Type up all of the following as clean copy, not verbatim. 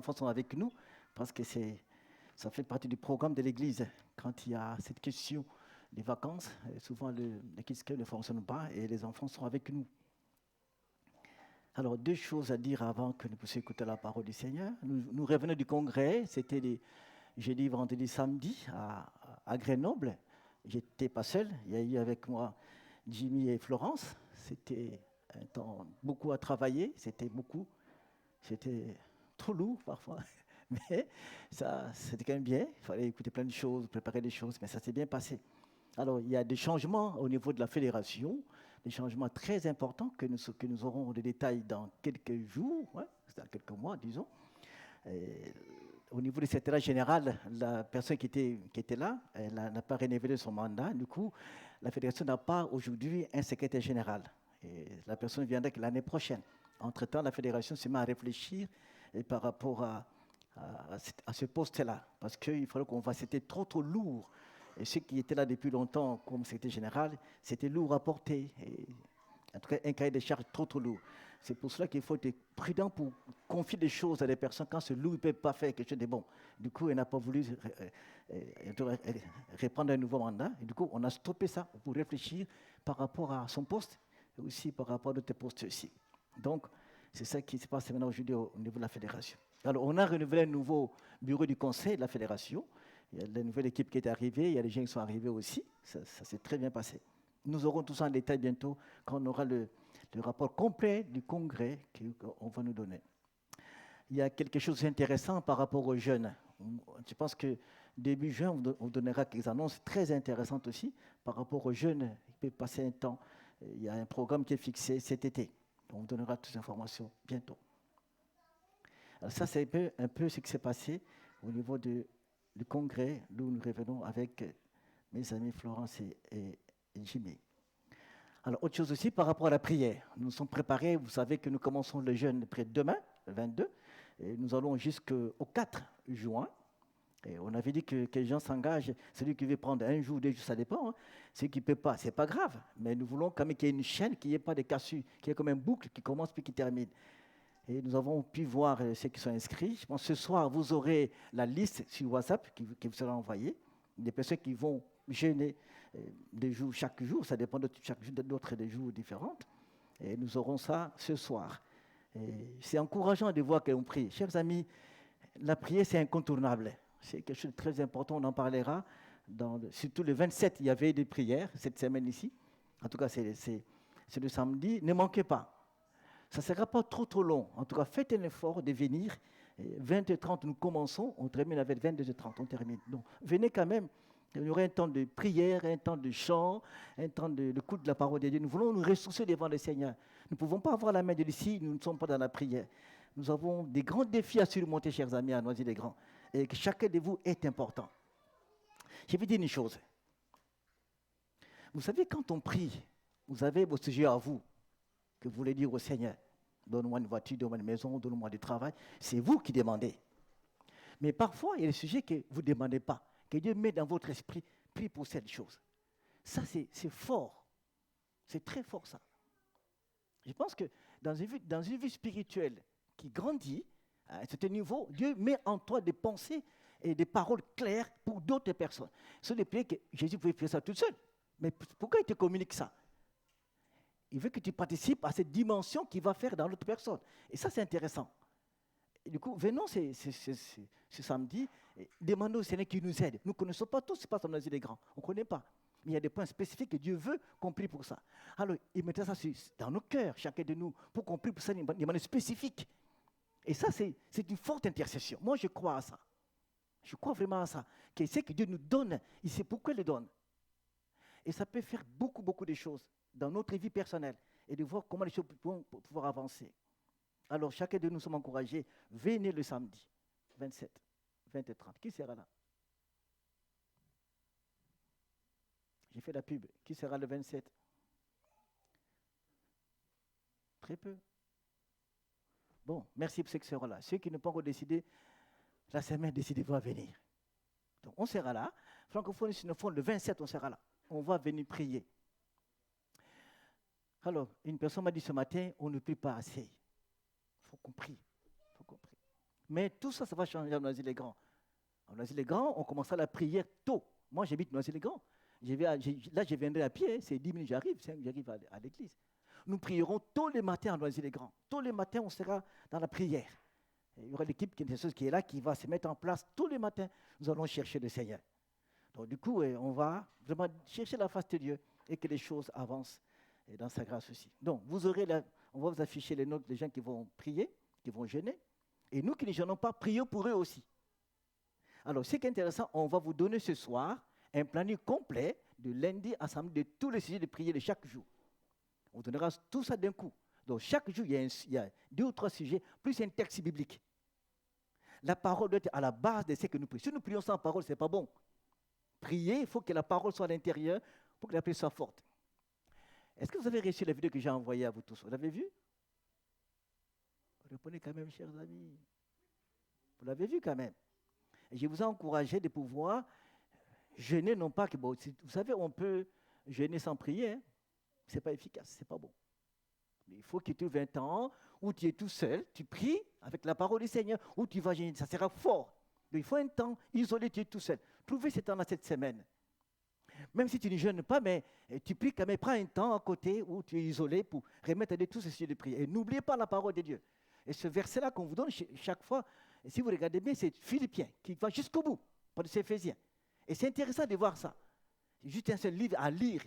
enfants sont avec nous parce que ça fait partie du programme de l'Église. Quand il y a cette question des vacances, souvent les Kids Club ne fonctionnent pas et les enfants sont avec nous. Alors, deux choses à dire avant que nous puissions écouter la parole du Seigneur. Nous revenons du congrès, c'était les jeudi, vendredi, samedi à Grenoble. J'étais pas seul, il y a eu avec moi Jimmy et Florence. C'était un temps beaucoup à travailler, c'était trop lourd parfois, mais ça, c'était quand même bien. Il fallait écouter plein de choses, préparer des choses, mais ça s'est bien passé. Alors, il y a des changements au niveau de la fédération, des changements très importants que nous aurons des détails dans quelques jours, ouais, dans quelques mois, disons. Et au niveau du secrétariat général, la personne qui était là, elle n'a pas renouvelé son mandat. Du coup, la fédération n'a pas aujourd'hui un secrétaire général. Et la personne viendra l'année prochaine. Entre-temps, la fédération se met à réfléchir par rapport à ce poste-là. Parce qu'il fallait qu'on fasse, c'était trop lourd. Et ceux qui étaient là depuis longtemps comme secrétaire général, c'était lourd à porter. Et en tout cas, un cahier de charges trop lourd. C'est pour cela qu'il faut être prudent pour confier des choses à des personnes quand ce lourd ne peut pas faire quelque chose de bon. Du coup, elle n'a pas voulu reprendre un nouveau mandat. Et du coup, on a stoppé ça pour réfléchir par rapport à son poste et aussi par rapport à d'autres postes aussi. Donc, c'est ça qui se passe maintenant aujourd'hui au niveau de la fédération. Alors, on a renouvelé un nouveau bureau du conseil de la fédération. Il y a la nouvelle équipe qui est arrivée, il y a les gens qui sont arrivés aussi. Ça s'est très bien passé. Nous aurons tout ça en détail bientôt quand on aura le rapport complet du congrès qu'on va nous donner. Il y a quelque chose d'intéressant par rapport aux jeunes. Je pense que début juin, on donnera quelques annonces très intéressantes aussi par rapport aux jeunes. Ils peuvent passer un temps. Il y a un programme qui est fixé cet été. On donnera toutes les informations bientôt. Alors ça, c'est un peu ce qui s'est passé au niveau du congrès, d'où nous revenons avec mes amis Florence et Jimmy. Alors, autre chose aussi par rapport à la prière. Nous sommes préparés, vous savez que nous commençons le jeûne près de demain, le 22, et nous allons jusqu'au 4 juin. Et on avait dit que les gens s'engagent, celui qui veut prendre un jour, 2 jours, ça dépend. Hein. Celui qui ne peut pas, ce n'est pas grave. Mais nous voulons quand même qu'il y ait une chaîne, qu'il n'y ait pas de cassures, qu'il y ait comme un boucle qui commence puis qui termine. Et nous avons pu voir ceux qui sont inscrits. Je pense que ce soir, vous aurez la liste sur WhatsApp qui vous sera envoyée, des personnes qui vont jeûner des jours chaque jour. Ça dépend de chaque jour, d'autres des jours différents. Et nous aurons ça ce soir. Et c'est encourageant de voir qu'on prie. Chers amis, la prière, c'est incontournable. C'est quelque chose de très important. On en parlera. Surtout le 27, il y avait des prières cette semaine ici. En tout cas, c'est le samedi. Ne manquez pas. Ça ne sera pas trop long. En tout cas, faites un effort de venir. 20h30, nous commençons. On termine avec 22h30. On termine. Donc, venez quand même. Il y aura un temps de prière, un temps de chant, un temps de écoute de la parole de Dieu. Nous voulons nous ressourcer devant le Seigneur. Nous ne pouvons pas avoir la main de Dieu si nous ne sommes pas dans la prière. Nous avons des grands défis à surmonter, chers amis, à Noisy-les-Grands. Et que chacun de vous est important. Je vais dire une chose. Vous savez, quand on prie, vous avez vos sujets à vous que vous voulez dire au Seigneur. Donne-moi une voiture, donne-moi une maison, donne-moi du travail. C'est vous qui demandez. Mais parfois, il y a des sujets que vous ne demandez pas, que Dieu met dans votre esprit, prie pour cette chose. Ça, c'est fort. C'est très fort, ça. Je pense que dans une vie spirituelle qui grandit, à un certain niveau, Dieu met en toi des pensées et des paroles claires pour d'autres personnes. Ce sont des prières que Jésus pouvait faire ça tout seul. Mais pourquoi il te communique ça? Il veut que tu participes à cette dimension qu'il va faire dans l'autre personne. Et ça, c'est intéressant. Et du coup, venons ce samedi, et demandons au Seigneur qui nous aide. Nous ne connaissons pas tout ce qui se passe dans les grands. On ne connaît pas. Mais il y a des points spécifiques que Dieu veut qu'on prie pour ça. Alors, il mettra ça dans nos cœurs, chacun de nous, pour qu'on prie pour ça d'une manière spécifique. Et ça, c'est une forte intercession. Moi, je crois à ça. Je crois vraiment à ça. Que c'est que Dieu nous donne, il sait pourquoi il le donne. Et ça peut faire beaucoup de choses dans notre vie personnelle et de voir comment les choses vont pouvoir avancer. Alors, chacun de nous sommes encouragés. Venez le samedi 27, 20 et 30. Qui sera là? J'ai fait la pub. Qui sera le 27? Très peu. Bon, merci pour ceux qui seront là. Ceux qui n'ont pas encore décidé, la semaine, décidez-vous à venir. Donc, on sera là. Francophonie Sinophone, le 27, on sera là. On va venir prier. Alors, une personne m'a dit ce matin, on ne prie pas assez. Il faut qu'on prie. Mais tout ça, ça va changer à Noisy-les-Grands. À Noisy-les-Grands, on commencera la prière tôt. Moi, j'habite Noisy-les-Grands. Là, je viendrai à pied, c'est 10 minutes, j'arrive à l'église. Nous prierons tous les matins à Noisy-les-Grands. Tous les matins, on sera dans la prière. Et il y aura l'équipe qui est là, qui va se mettre en place tous les matins. Nous allons chercher le Seigneur. Donc, du coup, on va vraiment chercher la face de Dieu et que les choses avancent dans sa grâce aussi. Donc, on va vous afficher les notes des gens qui vont prier, qui vont jeûner. Et nous qui ne jeûnons pas, prions pour eux aussi. Alors, ce qui est intéressant, on va vous donner ce soir un planning complet de lundi à samedi de tous les sujets de prière de chaque jour. On donnera tout ça d'un coup. Donc, chaque jour, il y a 2 ou 3 sujets, plus un texte biblique. La parole doit être à la base de ce que nous prions. Si nous prions sans parole, ce n'est pas bon. Prier, il faut que la parole soit à l'intérieur pour que la prière soit forte. Est-ce que vous avez reçu la vidéo que j'ai envoyée à vous tous? Vous l'avez vue? Répondez quand même, chers amis. Vous l'avez vu quand même. Et je vous ai encouragé de pouvoir jeûner, non pas que... Bon, vous savez, on peut jeûner sans prier. Hein? Ce n'est pas efficace, ce n'est pas bon. Mais il faut que tu aies 20 ans où tu es tout seul, tu pries avec la parole du Seigneur, où tu vas jeûner. Ça sera fort. Donc, il faut un temps isolé, tu es tout seul. Trouvez ce temps-là cette semaine. Même si tu ne jeûnes pas, mais tu pries quand même, prends un temps à côté où tu es isolé pour remettre à Dieu tous ces sujets de prière. Et n'oubliez pas la parole de Dieu. Et ce verset-là qu'on vous donne chaque fois, et si vous regardez bien, c'est Philippiens qui va jusqu'au bout, pas de Éphésiens. Et c'est intéressant de voir ça. Juste un seul livre à lire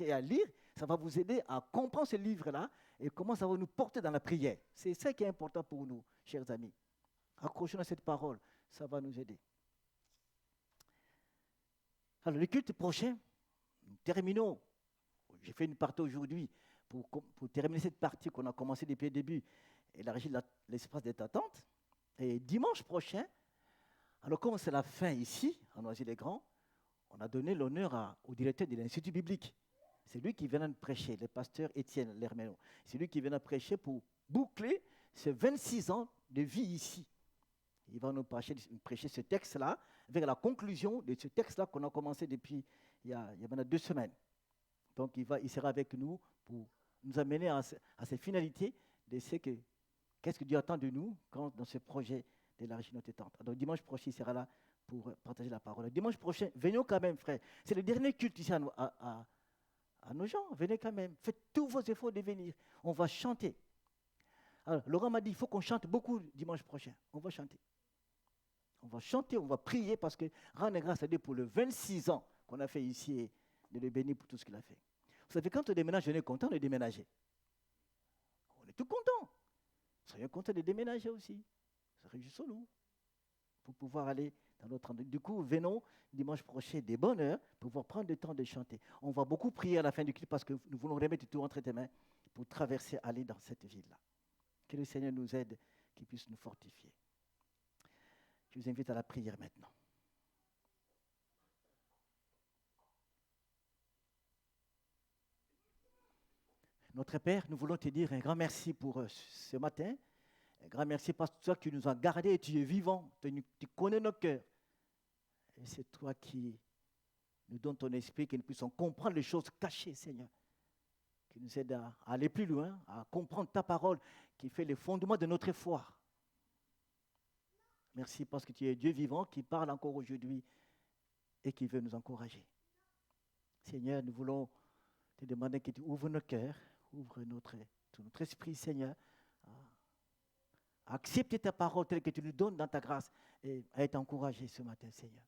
et à lire. Ça va vous aider à comprendre ce livre-là et comment ça va nous porter dans la prière. C'est ça qui est important pour nous, chers amis. Accrochons à cette parole, ça va nous aider. Alors, le culte prochain, nous terminons. J'ai fait une partie aujourd'hui pour terminer cette partie qu'on a commencé depuis le début, élargir l'espace des attentes. Et dimanche prochain, alors comme c'est la fin ici, à Noisy-les-Grands, on a donné l'honneur au directeur de l'Institut biblique. C'est lui qui vient de prêcher, le pasteur Étienne Lerméno. C'est lui qui vient de prêcher pour boucler ces 26 ans de vie ici. Il va nous prêcher ce texte-là, avec la conclusion de ce texte-là qu'on a commencé depuis il y a maintenant 2 semaines. Donc il sera avec nous pour nous amener à ces finalités de qu'est-ce que Dieu attend de nous dans ce projet d'élargir notre tente. Donc dimanche prochain, il sera là pour partager la parole. Dimanche prochain, venez quand même, frère. C'est le dernier culte ici à nos gens. Venez quand même. Faites tous vos efforts de venir. On va chanter. Alors, Laurent m'a dit, il faut qu'on chante beaucoup dimanche prochain. On va chanter. On va chanter, on va prier parce que rendre grâce à Dieu pour le 26 ans qu'on a fait ici et de le bénir pour tout ce qu'il a fait. Vous savez, quand on déménage, on est content de déménager. On est tout content. Soyons contents de déménager aussi. Réjouissons-nous pour pouvoir aller dans notre endroit. Du coup, venons dimanche prochain des bonnes heures pour pouvoir prendre le temps de chanter. On va beaucoup prier à la fin du culte parce que nous voulons remettre tout entre tes mains pour traverser, aller dans cette ville-là. Que le Seigneur nous aide, qu'il puisse nous fortifier. Je vous invite à la prière maintenant. Notre Père, nous voulons te dire un grand merci pour ce matin. Un grand merci parce que toi qui nous as gardés et tu es vivant, tu connais nos cœurs. Et c'est toi qui nous donnes ton esprit, que nous puissions comprendre les choses cachées, Seigneur. Qui nous aide à aller plus loin, à comprendre ta parole qui fait les fondements de notre foi. Merci parce que tu es Dieu vivant qui parle encore aujourd'hui et qui veut nous encourager. Seigneur, nous voulons te demander que tu ouvres nos cœurs, ouvre notre esprit, Seigneur, à accepter ta parole telle que tu nous donnes dans ta grâce et à être encouragé ce matin, Seigneur.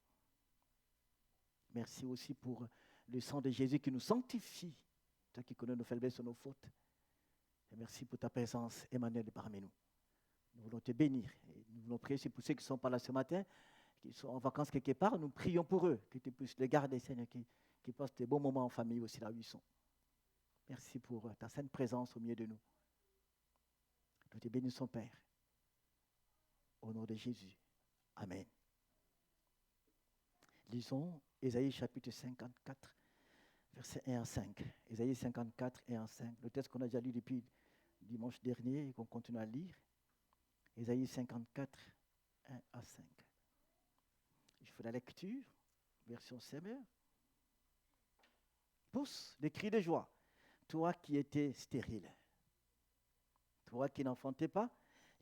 Merci aussi pour le sang de Jésus qui nous sanctifie, toi qui connais nos faiblesses et nos fautes. Et merci pour ta présence, Emmanuel, parmi nous. Nous voulons te bénir. Et nous voulons prier aussi pour ceux qui ne sont pas là ce matin, qui sont en vacances quelque part. Nous prions pour eux, que tu puisses les garder, Seigneur, qui passent des bons moments en famille aussi là où ils sont. Merci pour ta sainte présence au milieu de nous. Nous te bénissons, Père. Au nom de Jésus. Amen. Lisons Ésaïe chapitre 54, versets 1 à 5. Ésaïe 54, 1 à 5. Le texte qu'on a déjà lu depuis dimanche dernier et qu'on continue à lire. Ésaïe 54, 1 à 5. Je fais la lecture, version Semeur. Pousse des cris de joie, toi qui étais stérile, toi qui n'enfantais pas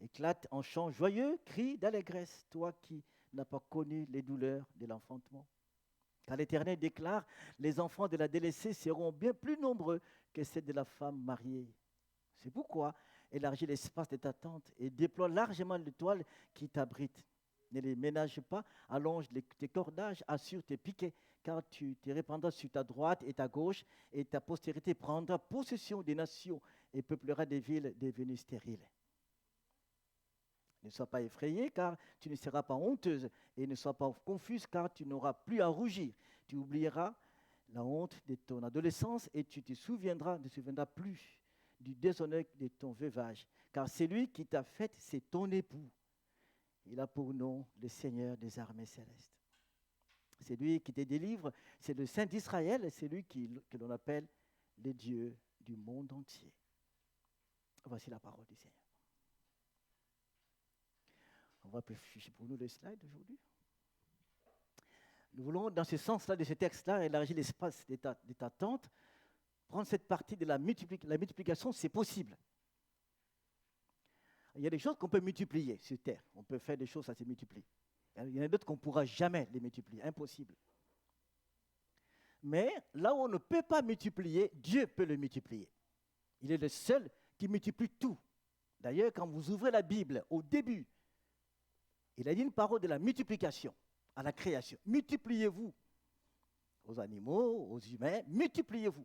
Éclate en chant joyeux, crie d'allégresse, toi qui n'as pas connu les douleurs de l'enfantement. Car l'Éternel déclare, les enfants de la délaissée seront bien plus nombreux que ceux de la femme mariée. C'est pourquoi élargis l'espace de ta tente et déploie largement les toiles qui t'abritent. Ne les ménage pas, allonge tes cordages, assure tes piquets, car tu te répandras sur ta droite et ta gauche, et ta postérité prendra possession des nations et peuplera des villes devenues stériles. Ne sois pas effrayé, car tu ne seras pas honteuse, et ne sois pas confuse, car tu n'auras plus à rougir. Tu oublieras la honte de ton adolescence, et tu ne te souviendras plus du déshonneur de ton veuvage, car celui qui t'a faite, c'est ton époux. Il a pour nom le Seigneur des armées célestes. C'est lui qui te délivre, c'est le Saint d'Israël, c'est lui que l'on appelle le Dieu du monde entier. Voici la parole du Seigneur. On va afficher pour nous le slide aujourd'hui. Nous voulons, dans ce sens-là, de ce texte-là, élargir l'espace de ta tente. Prendre cette partie de la multiplication, c'est possible. Il y a des choses qu'on peut multiplier sur terre. On peut faire des choses, ça se multiplie. Il y en a d'autres qu'on ne pourra jamais les multiplier. Impossible. Mais là où on ne peut pas multiplier, Dieu peut le multiplier. Il est le seul qui multiplie tout. D'ailleurs, quand vous ouvrez la Bible, au début, il a dit une parole de la multiplication à la création. Multipliez-vous aux animaux, aux humains, multipliez-vous.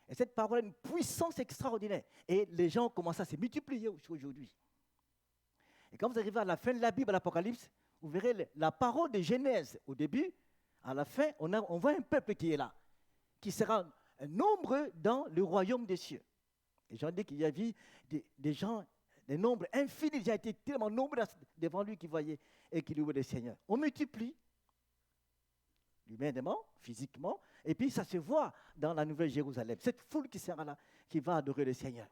Et cette parole a une puissance extraordinaire. Et les gens commencent à se multiplier aujourd'hui. Et quand vous arrivez à la fin de la Bible, à l'Apocalypse, vous verrez la parole de Genèse au début, à la fin, on voit un peuple qui est là, qui sera nombreux dans le royaume des cieux. Et j'en dis qu'il y avait des gens, des nombres infinis, ils ont été tellement nombreux devant lui qui voyaient et qui louaient le Seigneur. On multiplie, humainement, physiquement, et puis ça se voit dans la Nouvelle Jérusalem. Cette foule qui sera là, qui va adorer le Seigneur.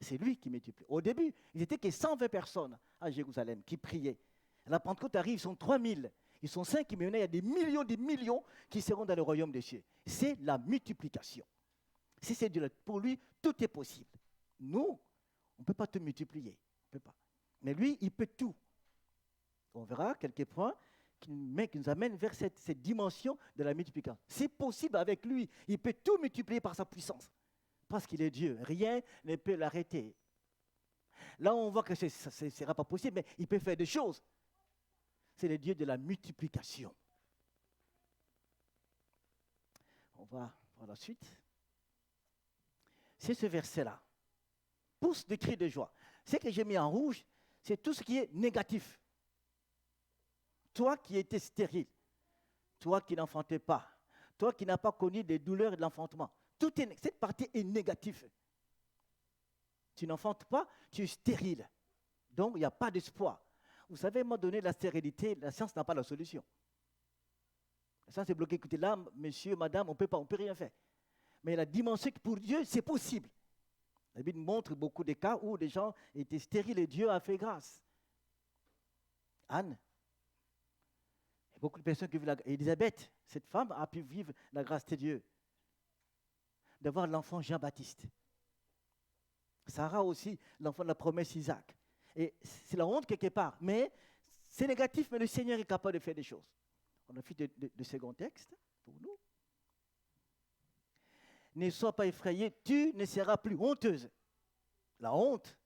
C'est lui qui multiplie. Au début, il n'était que 120 personnes à Jérusalem qui priaient. La Pentecôte arrive, ils sont 3000. Ils sont 5 millions, il y a des millions qui seront dans le royaume des cieux. C'est la multiplication. Si c'est Dieu, pour lui, tout est possible. Nous, on ne peut pas tout multiplier. On peut pas. Mais lui, il peut tout. On verra quelques points qui nous amènent vers cette dimension de la multiplication. C'est possible avec lui. Il peut tout multiplier par sa puissance. Parce qu'il est Dieu. Rien ne peut l'arrêter. Là, on voit que ça ne sera pas possible, mais il peut faire des choses. C'est le Dieu de la multiplication. On va voir la suite. C'est ce verset-là. Pousse des cris de joie. Ce que j'ai mis en rouge, c'est tout ce qui est négatif. Toi qui étais stérile, toi qui n'enfantais pas, toi qui n'as pas connu les douleurs de l'enfantement, cette partie est négative. Tu n'enfantes pas, tu es stérile. Donc, il n'y a pas d'espoir. Vous savez, à un moment donné, la stérilité, la science n'a pas la solution. La science est bloquée. Écoutez, là, monsieur, madame, on ne peut rien faire. Mais la dimension que pour Dieu, c'est possible. La Bible montre beaucoup de cas où des gens étaient stériles et Dieu a fait grâce. Anne. Il y a beaucoup de personnes qui vivent Élisabeth, cette femme a pu vivre la grâce de Dieu. D'avoir l'enfant Jean-Baptiste. Sarah aussi, l'enfant de la promesse Isaac. Et c'est la honte quelque part, mais c'est négatif, mais le Seigneur est capable de faire des choses. On a fait le second texte pour nous. Ne sois pas effrayé, tu ne seras plus honteuse. La honte,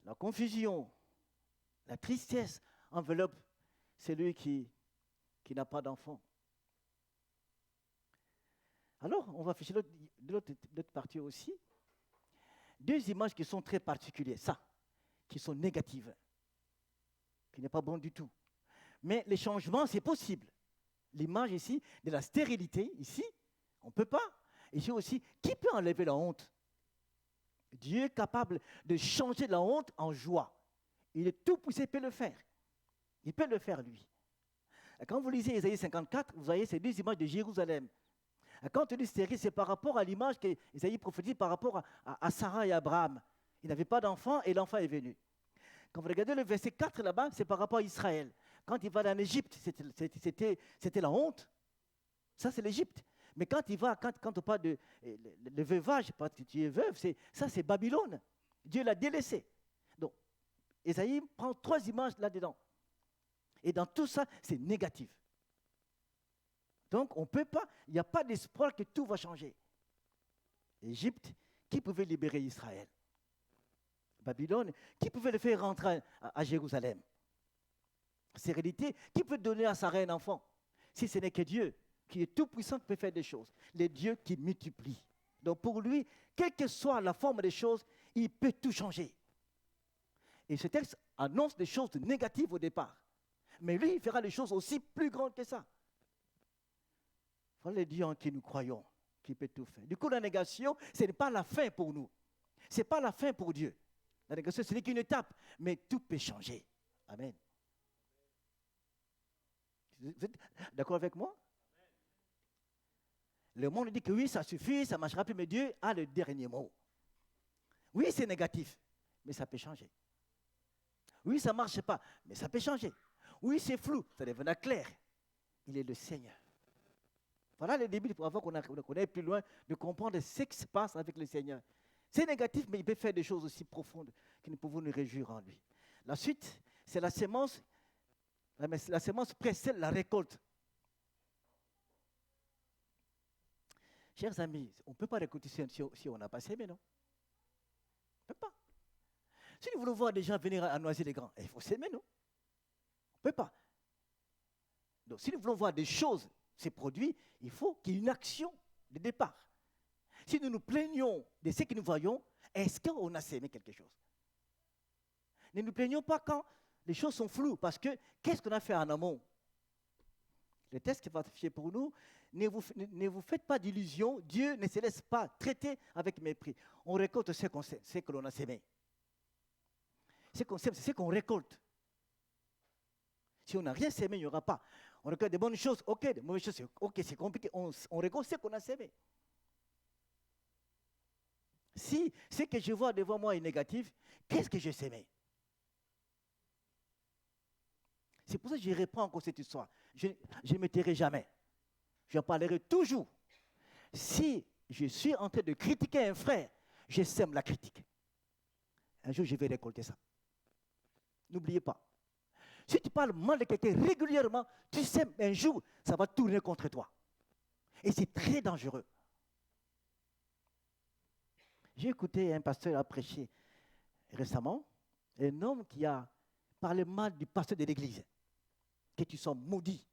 la confusion, la tristesse enveloppe celui qui n'a pas d'enfant. Alors, on va afficher l'autre partie aussi. Deux images qui sont très particulières, ça, qui sont négatives, qui n'est pas bon du tout. Mais les changements, c'est possible. L'image ici de la stérilité, ici, on ne peut pas. Ici aussi, qui peut enlever la honte? Dieu est capable de changer la honte en joie. Il est tout poussé, il peut le faire. Il peut le faire, lui. Et quand vous lisez Ésaïe 54, vous voyez ces deux images de Jérusalem. Et quand on dit stérile, c'est par rapport à l'image qu'Ésaïe prophétise par rapport à Sarah et Abraham. Ils n'avaient pas d'enfant et l'enfant est venu. Quand vous regardez le verset 4 là-bas, c'est par rapport à Israël. Quand il va en Égypte, c'était la honte. Ça, c'est l'Égypte. Mais quand il va, quand on parle de veuvage, parce que tu es veuve, ça c'est Babylone. Dieu l'a délaissé. Donc, Ésaïe prend 3 images là-dedans. Et dans tout ça, c'est négatif. Donc, on ne peut pas, il n'y a pas d'espoir que tout va changer. Égypte, qui pouvait libérer Israël? Babylone, qui pouvait le faire rentrer à Jérusalem? Sérénité, qui peut donner à sa reine enfant? Si ce n'est que Dieu, qui est tout puissant, qui peut faire des choses. Les dieux qui multiplient. Donc pour lui, quelle que soit la forme des choses, il peut tout changer. Et ce texte annonce des choses négatives au départ. Mais lui, il fera des choses aussi plus grandes que ça. Voilà les dieux en qui nous croyons, qui peut tout faire. Du coup, la négation, ce n'est pas la fin pour nous. Ce n'est pas la fin pour Dieu. La négation, ce n'est qu'une étape, mais tout peut changer. Amen. Vous êtes d'accord avec moi? Le monde dit que oui, ça suffit, ça ne marchera plus, mais Dieu a le dernier mot. Oui, c'est négatif, mais ça peut changer. Oui, ça ne marche pas, mais ça peut changer. Oui, c'est flou, ça deviendra clair. Il est le Seigneur. Voilà le début pour avoir qu'on aille plus loin, de comprendre ce qui se passe avec le Seigneur. C'est négatif, mais il peut faire des choses aussi profondes que nous pouvons nous réjouir en lui. La suite, c'est la sémence. La sémence précède la récolte. Chers amis, on ne peut pas récolter si on n'a pas sémé, non? On ne peut pas. Si nous voulons voir des gens venir à Noisy-les-Grands, il faut s'aimer, non? On ne peut pas. Donc, si nous voulons voir des choses, ces produits, il faut qu'il y ait une action de départ. Si nous nous plaignons de ce que nous voyons, est-ce qu'on a sémé quelque chose? Ne nous plaignons pas quand les choses sont floues, parce que qu'est-ce qu'on a fait en amont? Le texte qui va afficher pour nous, ne vous faites pas d'illusions, Dieu ne se laisse pas traiter avec mépris. On récolte ce qu'on sait, ce que l'on a sémé. Ce qu'on sème, c'est ce qu'on récolte. Si on n'a rien sémé, il n'y aura pas. On récolte des bonnes choses, ok, des mauvaises choses, ok, c'est compliqué. On récolte ce qu'on a sémé. Si ce que je vois devant moi est négatif, qu'est-ce que j'ai sémé? C'est pour ça que je reprends encore cette histoire. Je ne me tairai jamais. J'en parlerai toujours. Si je suis en train de critiquer un frère, je sème la critique. Un jour, je vais récolter ça. N'oubliez pas. Si tu parles mal de quelqu'un régulièrement, tu sèmes un jour, ça va tourner contre toi. Et c'est très dangereux. J'ai écouté un pasteur prêcher récemment, un homme qui a parlé mal du pasteur de l'église, que tu sois maudit.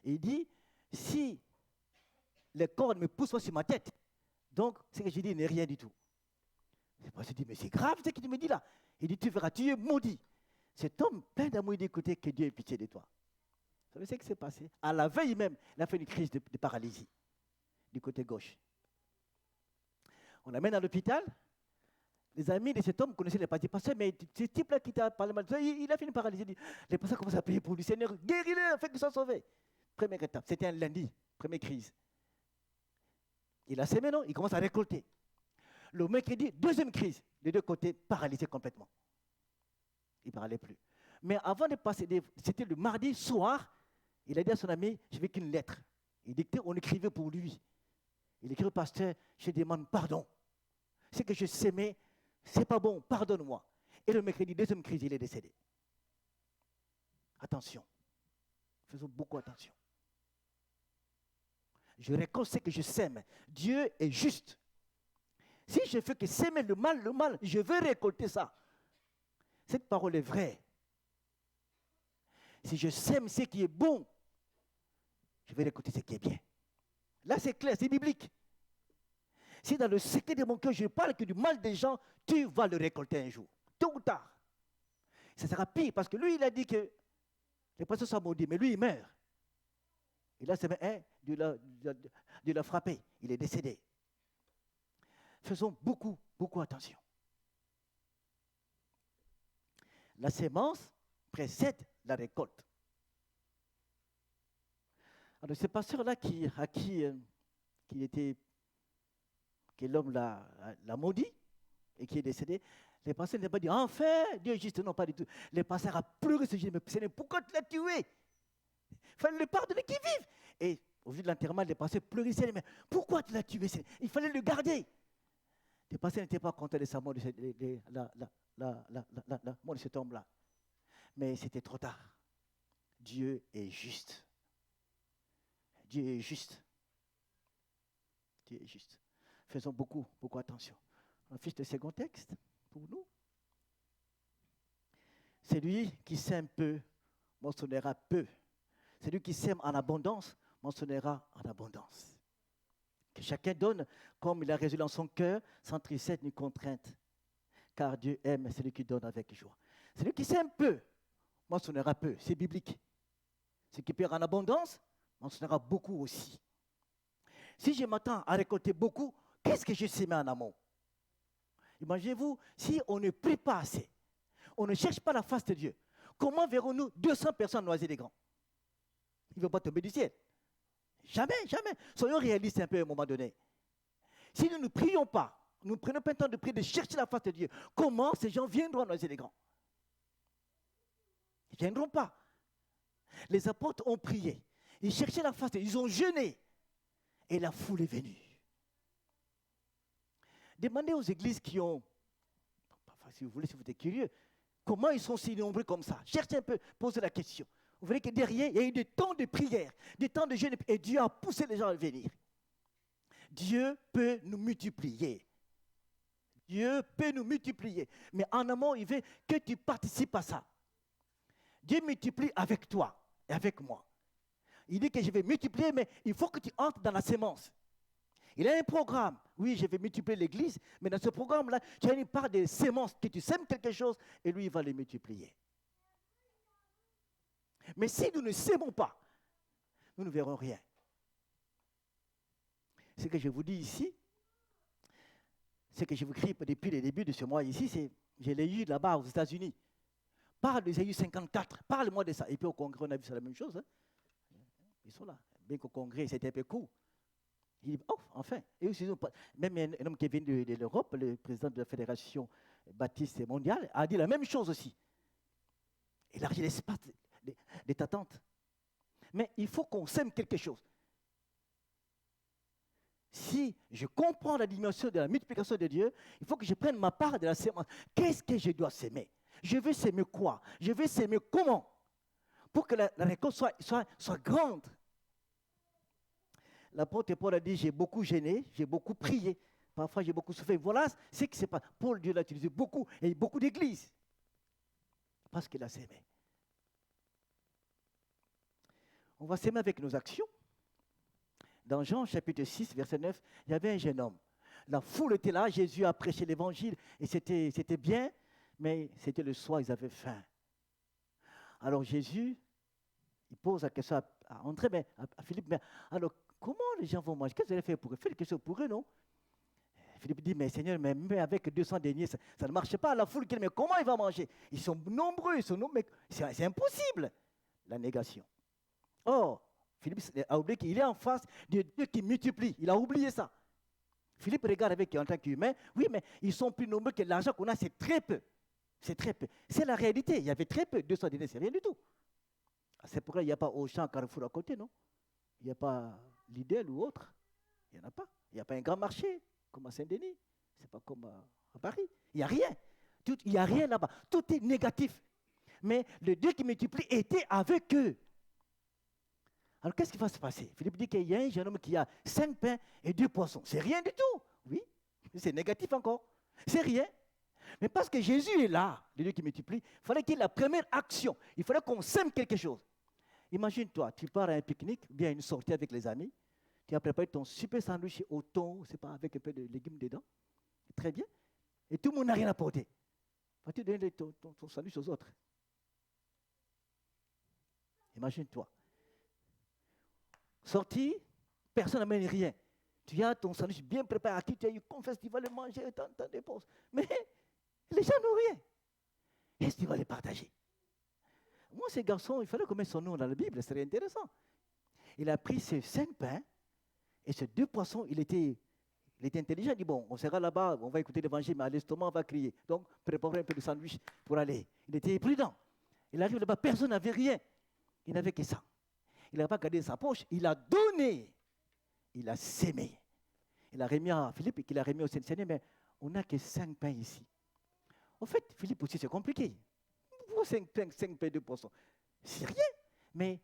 Et il dit, si les cordes me poussent sur ma tête, donc ce que j'ai dit n'est rien du tout. Le pasteur dit, mais c'est grave ce que tu me dis là. Il dit, tu verras, tu es maudit. Cet homme plein d'amour dit, écoutez, que Dieu ait pitié de toi. Vous savez ce qui s'est passé? À la veille même, il a fait une crise de paralysie du côté gauche. On l'amène à l'hôpital. Les amis de cet homme connaissaient les pasteur. Pasteur, mais ce type-là qui t'a parlé mal, il a fait une paralysie. Les pasteurs commencent à prier pour lui. Seigneur, guéris-le, fais qu'il soit sauvé. Première étape, c'était un lundi, première crise. Il a sémé, non? Il commence à récolter. Le mercredi, deuxième crise. Les deux côtés paralysés complètement. Il ne parlait plus. Mais avant de passer, c'était le mardi soir, il a dit à son ami, je veux qu'une lettre. Il dictait, on écrivait pour lui. Il écrit au pasteur, je demande pardon. Ce que je sémais, c'est pas bon, pardonne-moi. Et le mercredi, deuxième crise, il est décédé. Attention. Faisons beaucoup attention. Je récolte ce que je sème. Dieu est juste. Si je fais que s'aimer le mal, je veux récolter ça. Cette parole est vraie. Si je sème ce qui est bon, je vais récolter ce qui est bien. Là, c'est clair, c'est biblique. Si dans le secret de mon cœur, je parle que du mal des gens, tu vas le récolter un jour, tôt ou tard. Ça sera pire, parce que lui, il a dit que les pasteurs sont maudits, mais lui, il meurt. Et là, c'est Dieu l'a frappé, il est décédé. Faisons beaucoup, beaucoup attention. La sémence précède la récolte. Alors, ce pasteur-là que l'homme l'a maudit et qui est décédé, les pasteurs n'ont pas dit, enfin, Dieu est juste, non, pas du tout. Les pasteurs ont pleuré, se disent, mais Seigneur, pourquoi tu l'as tué? Il fallait le pardonner qu'il vive. Et au vu de l'enterrement, les pasteurs pleuraient, mais pourquoi tu l'as tué? Il fallait le garder. Les pasteurs n'étaient pas contents de sa mort, la mort de cet homme-là. Mais c'était trop tard. Dieu est juste. Dieu est juste. Dieu est juste. Faisons beaucoup attention. On affiche le second texte pour nous. Celui qui sème peu moissonnera peu. Celui qui sème en abondance moissonnera en abondance. Que chacun donne comme il a résolu dans son cœur, sans tristesse ni contrainte. Car Dieu aime celui qui donne avec joie. Celui qui sème peu moissonnera peu. C'est biblique. Celui qui perd en abondance moissonnera beaucoup aussi. Si je m'attends à récolter beaucoup, qu'est-ce que je sème en amont? Imaginez-vous, si on ne prie pas assez, on ne cherche pas la face de Dieu, comment verrons-nous 200 personnes noisées des grands? Il ne va pas tomber du ciel. Jamais. Soyons réalistes un peu à un moment donné. Si nous ne prions pas, nous ne prenons pas le temps de prier, de chercher la face de Dieu, comment ces gens viendront noiser les grands? Ils ne viendront pas. Les apôtres ont prié. Ils cherchaient la face de Dieu. Ils ont jeûné. Et la foule est venue. Demandez aux églises qui ont, enfin, si vous voulez, si vous êtes curieux, comment ils sont si nombreux comme ça? Cherchez un peu, posez la question. Vous verrez que derrière, il y a eu des temps de prière, des temps de jeûne, et Dieu a poussé les gens à venir. Dieu peut nous multiplier. Dieu peut nous multiplier. Mais en amont, il veut que tu participes à ça. Dieu multiplie avec toi et avec moi. Il dit que je vais multiplier, mais il faut que tu entres dans la sémence. Il a un programme. Oui, je vais multiplier l'église, mais dans ce programme-là, tu as une part de sémence, que tu sèmes quelque chose, et lui, il va les multiplier. Mais si nous ne sémons pas, nous ne verrons rien. Ce que je vous dis ici, ce que je vous crie depuis le début de ce mois ici, c'est, je l'ai eu là-bas aux États-Unis. Parle d'Ésaïe 54, parle-moi de ça. Et puis au Congrès, on a vu c'est la même chose. Hein? Ils sont là. Bien qu'au Congrès, c'était un peu court. Il dit, oh, enfin. Et aussi, même un homme qui vient de l'Europe, le président de la Fédération baptiste mondiale, a dit la même chose aussi. Élargir l'espace des attentes. Mais il faut qu'on sème quelque chose. Si je comprends la dimension de la multiplication de Dieu, il faut que je prenne ma part de la sémence. Qu'est-ce que je dois s'aimer? Je veux s'aimer quoi? Je veux s'aimer comment? Pour que la récolte soit grande. L'apôtre Paul a dit, j'ai beaucoup gêné, j'ai beaucoup prié, parfois j'ai beaucoup souffert. Voilà ce qui s'est passé. Paul, Dieu l'a utilisé beaucoup, et beaucoup d'églises, parce qu'il a s'aimé. On va s'aimer avec nos actions. Dans Jean chapitre 6, verset 9, il y avait un jeune homme. La foule était là, Jésus a prêché l'évangile, et c'était bien, mais c'était le soir, ils avaient faim. Alors Jésus, il pose la question à André, mais à Philippe, mais alors comment les gens vont manger? Qu'est-ce que vous allez faire pour eux? Faites quelque chose pour eux, non? Philippe dit, mais Seigneur, mais avec 200 deniers, ça ne marche pas. La foule, mais comment il va manger? Ils sont nombreux, mais c'est impossible. La négation. Or, Philippe a oublié qu'il est en face de Dieu qui multiplie. Il a oublié ça. Philippe regarde avec en tant qu'humain. Oui, mais ils sont plus nombreux que l'argent qu'on a, c'est très peu. C'est très peu. C'est la réalité. Il y avait très peu. 200 deniers, c'est rien du tout. C'est pourquoi il n'y a pas Auchan, Carrefour à côté, non? Il n'y a pas Lidl ou autre. Il n'y en a pas. Il n'y a pas un grand marché comme à Saint-Denis. Ce n'est pas comme à Paris. Il n'y a rien. Il n'y a rien là-bas. Tout est négatif. Mais le Dieu qui multiplie était avec eux. Alors, qu'est-ce qui va se passer? Philippe dit qu'il y a un jeune homme qui a 5 pains et 2 poissons. C'est rien du tout. Oui, c'est négatif encore. C'est rien. Mais parce que Jésus est là, le Dieu qui multiplie, il fallait qu'il y ait la première action. Il fallait qu'on sème quelque chose. Imagine-toi, tu pars à un pique-nique, bien à une sortie avec les amis, tu as préparé ton super sandwich au thon, c'est pas, avec un peu de légumes dedans. Très bien. Et tout le monde n'a rien apporté. Vas-tu donner ton sandwich aux autres? Imagine-toi. Sorti, personne n'amène rien. Tu as ton sandwich bien préparé, à qui tu as eu confiance, tu vas le manger, tant de dépenses. Mais les gens n'ont rien. Est-ce que tu vas les partager? Moi, ces garçons, il fallait qu'on mette son nom dans la Bible, ce serait intéressant. Il a pris ces 5 pains et ces 2 poissons, il était intelligent. Il dit, bon, on sera là-bas, on va écouter l'évangile, mais à l'estomac, on va crier. Donc, préparez un peu de sandwich pour aller. Il était prudent. Il arrive là-bas, personne n'avait rien. Il n'avait que ça. Il n'a pas gardé sa poche, il a donné. Il a sémé. Il a remis à Philippe et qu'il a remis au Seigneur, mais on n'a que 5 pains ici. En fait, Philippe aussi, c'est compliqué. Pourquoi 5 pains, 2%? C'est rien. Mais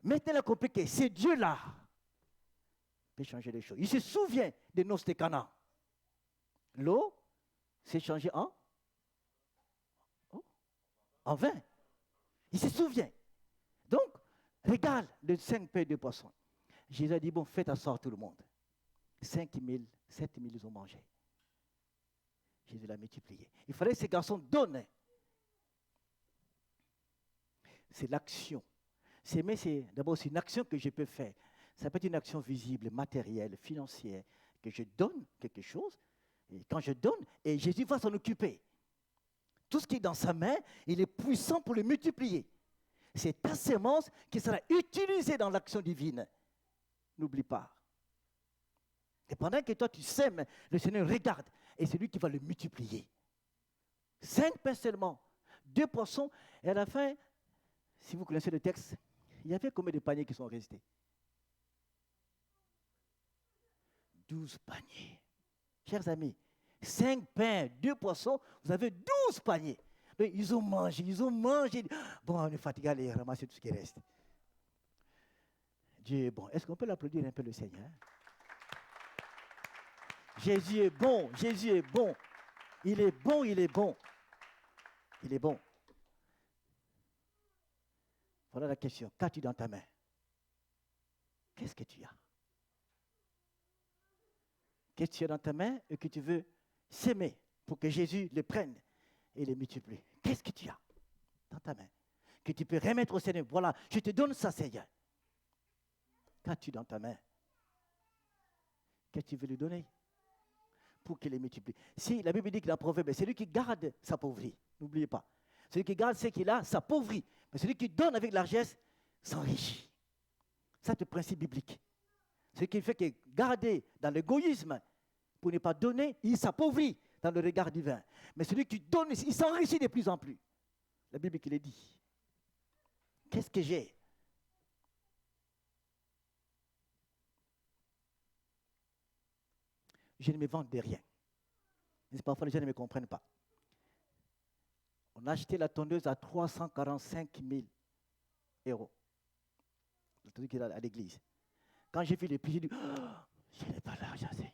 maintenant, le compliqué, c'est Dieu-là qui peut changer les choses. Il se souvient des noces de Cana. L'eau s'est changée en vin. Il se souvient. Donc, regarde le 5 pains, 2 poissons. Jésus a dit, bon, faites asseoir tout le monde. 5 000, 7 000, ils ont mangé. Jésus l'a multiplié. Il fallait que ces garçons donnent. C'est l'action. Mais c'est d'abord une action que je peux faire. Ça peut être une action visible, matérielle, financière, que je donne quelque chose. Et quand je donne, et Jésus va s'en occuper. Tout ce qui est dans sa main, il est puissant pour le multiplier. C'est ta sémence qui sera utilisée dans l'action divine. N'oublie pas. Et pendant que toi tu sèmes, le Seigneur regarde et c'est lui qui va le multiplier. 5 pains seulement, 2 poissons, et à la fin, si vous connaissez le texte, il y avait combien de paniers qui sont restés? 12 paniers. Chers amis, 5 pains, 2 poissons, vous avez 12 paniers. Donc, ils ont mangé. Bon, on est fatigué, allez ramasser tout ce qui reste. Dieu est bon. Est-ce qu'on peut l'applaudir un peu le Seigneur? Jésus est bon, Jésus est bon. Il est bon, il est bon. Il est bon. Voilà la question. Qu'as-tu dans ta main? Qu'est-ce que tu as? Qu'est-ce que tu as dans ta main et que tu veux s'aimer pour que Jésus le prenne et le multiplie? Qu'est-ce que tu as dans ta main que tu peux remettre au Seigneur? Voilà, je te donne ça, Seigneur. Qu'as-tu dans ta main? Qu'est-ce que tu veux lui donner pour qu'il les multiplie? Si la Bible dit que la proverbe, c'est lui qui garde sa pauvreté. N'oubliez pas. Celui qui garde ce qu'il a, s'appauvrit. Mais celui qui donne avec largesse s'enrichit. Ça, c'est le principe biblique. Ce qui fait que garder dans l'égoïsme pour ne pas donner, il s'appauvrit dans le regard divin. Mais celui qui donne, il s'enrichit de plus en plus. La Bible qui le dit. Qu'est-ce que j'ai? Je ne me vante de rien. Mais parfois, les gens ne me comprennent pas. On a acheté la tondeuse à 345 000 €. Le truc est à l'église. Quand j'ai vu les prix, j'ai dit, je n'ai pas l'argent, Seigneur.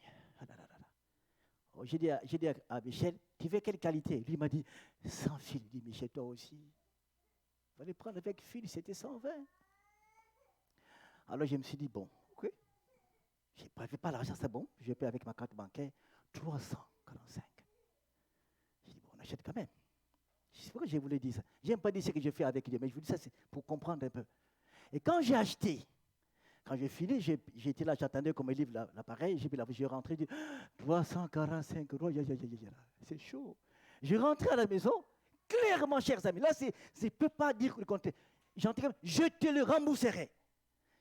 J'ai dit à Michel, tu veux quelle qualité? Lui m'a dit, sans fil. Il dit, Michel, toi aussi. Il fallait prendre avec fil, c'était 120. Alors je me suis dit, bon, ok. Je n'avais pas l'argent, c'est bon. Je paie avec ma carte bancaire 345. J'ai dit, bon, on achète quand même. C'est pourquoi je voulais dire ça. Je n'aime pas dire ce que je fais avec Dieu, mais je vous dis ça, c'est pour comprendre un peu. Et quand j'ai acheté, quand j'ai fini, j'étais là, j'attendais qu'on me livre l'appareil, j'ai rentré, j'ai dit, 345 €, c'est chaud. Je rentré à la maison, clairement, chers amis, là, je ne peux pas dire le contraire. J'entrais, je te le rembourserai.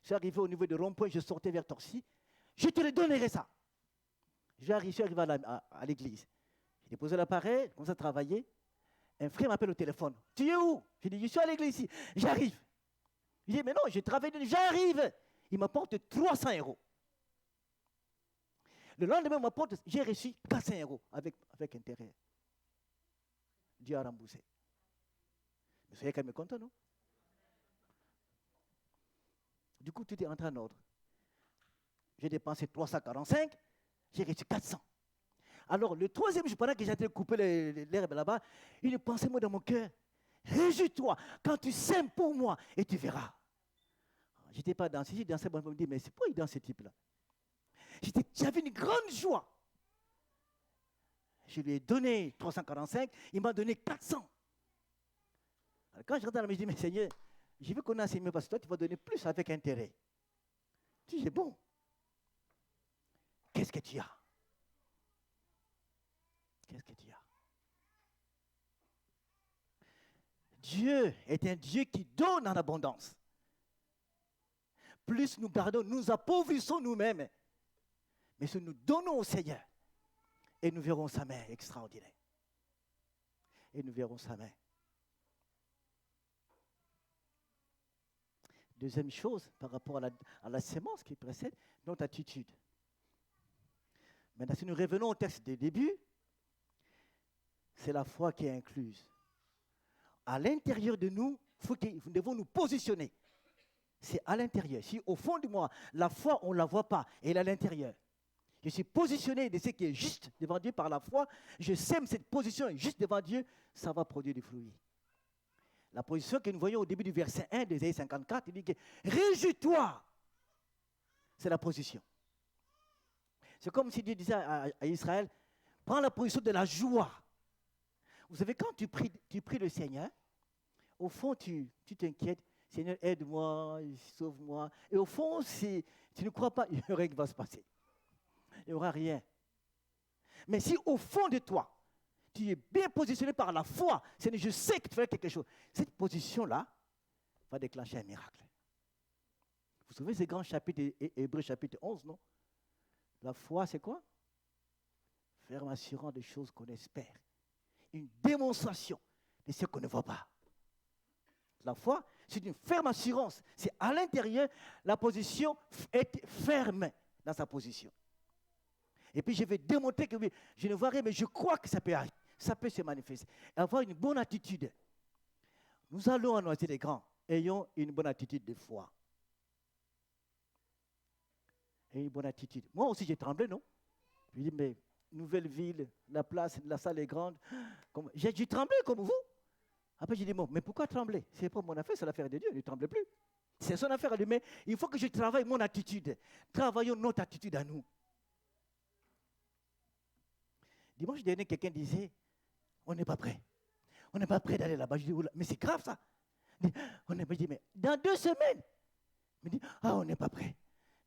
Je suis arrivé au niveau de rond-point, je sortais vers Torcy, je te le donnerai ça. Je suis arrivé à l'église. J'ai déposé l'appareil, commencé à travailler. Un frère m'appelle au téléphone. Tu es où? Je dis, je suis à l'église ici. J'arrive. Je dis, mais non, je travaille, j'arrive. Il m'apporte 300 €. Le lendemain, j'ai reçu 400 € avec intérêt. Dieu a remboursé. Vous soyez quand même content, non? Du coup, tout est entré en ordre. J'ai dépensé 345, j'ai reçu 400. Alors, le troisième jour, pendant que j'étais coupé l'herbe là-bas, une pensée moi dans mon cœur. Réjouis-toi quand tu sèmes pour moi et tu verras. Je n'étais pas dansé, j'ai dansé, je me dis, mais c'est pourquoi il danse ce type-là? J'avais une grande joie. Je lui ai donné 345, il m'a donné 400. Alors, quand je rentre dans la maison, je dis, mais Seigneur, je veux qu'on enseigne mieux parce que toi, tu vas donner plus avec intérêt. Je dis, c'est bon. Qu'est-ce que tu as? Qu'est-ce que tu as? Dieu est un Dieu qui donne en abondance. Plus nous gardons, nous appauvrissons nous-mêmes. Mais si nous donnons au Seigneur, et nous verrons sa main extraordinaire. Et nous verrons sa main. Deuxième chose, par rapport à la sémence qui précède, notre attitude. Maintenant, si nous revenons au texte du début, c'est la foi qui est incluse. À l'intérieur de nous, nous devons nous positionner. C'est à l'intérieur. Si au fond de moi, la foi, on ne la voit pas, elle est à l'intérieur. Je suis positionné de ce qui est juste devant Dieu par la foi. Je sème cette position juste devant Dieu, ça va produire des fruits. La position que nous voyons au début du verset 1 d'Ésaïe 54, il dit que « Réjouis-toi ». C'est la position. C'est comme si Dieu disait à Israël, prends la position de la joie. Vous savez, quand tu pries le Seigneur, au fond, tu t'inquiètes, Seigneur, aide-moi, sauve-moi. Et au fond, si tu ne crois pas, il n'y a rien qui va se passer. Il n'y aura rien. Mais si au fond de toi, tu es bien positionné par la foi, Seigneur, je sais que tu fais quelque chose, cette position-là va déclencher un miracle. Vous vous souvenez de ce grand chapitre, Hébreux chapitre 11, non? La foi, c'est quoi? Ferme assurant des choses qu'on espère. Une démonstration de ce qu'on ne voit pas. La foi, c'est une ferme assurance. C'est à l'intérieur, la position est ferme dans sa position. Et puis je vais démontrer que je ne vois rien, mais je crois que ça peut arriver. Ça peut se manifester. Avoir une bonne attitude. Nous allons à Noisy-les-Grands. Ayons une bonne attitude de foi. Et une bonne attitude. Moi aussi, j'ai tremblé, non? Je dis, mais nouvelle ville, la place, la salle est grande. J'ai tremblé comme vous. Après, j'ai dit, bon, mais pourquoi trembler? Ce n'est pas mon affaire, c'est l'affaire de Dieu. Ne tremblez plus. C'est son affaire à lui, mais il faut que je travaille mon attitude. Travaillons notre attitude à nous. Dimanche dernier, quelqu'un disait, on n'est pas prêt. On n'est pas prêt d'aller là-bas. Je dis, mais c'est grave ça. On est, je dis, mais dans 2 semaines. Il me dit, on n'est pas prêt.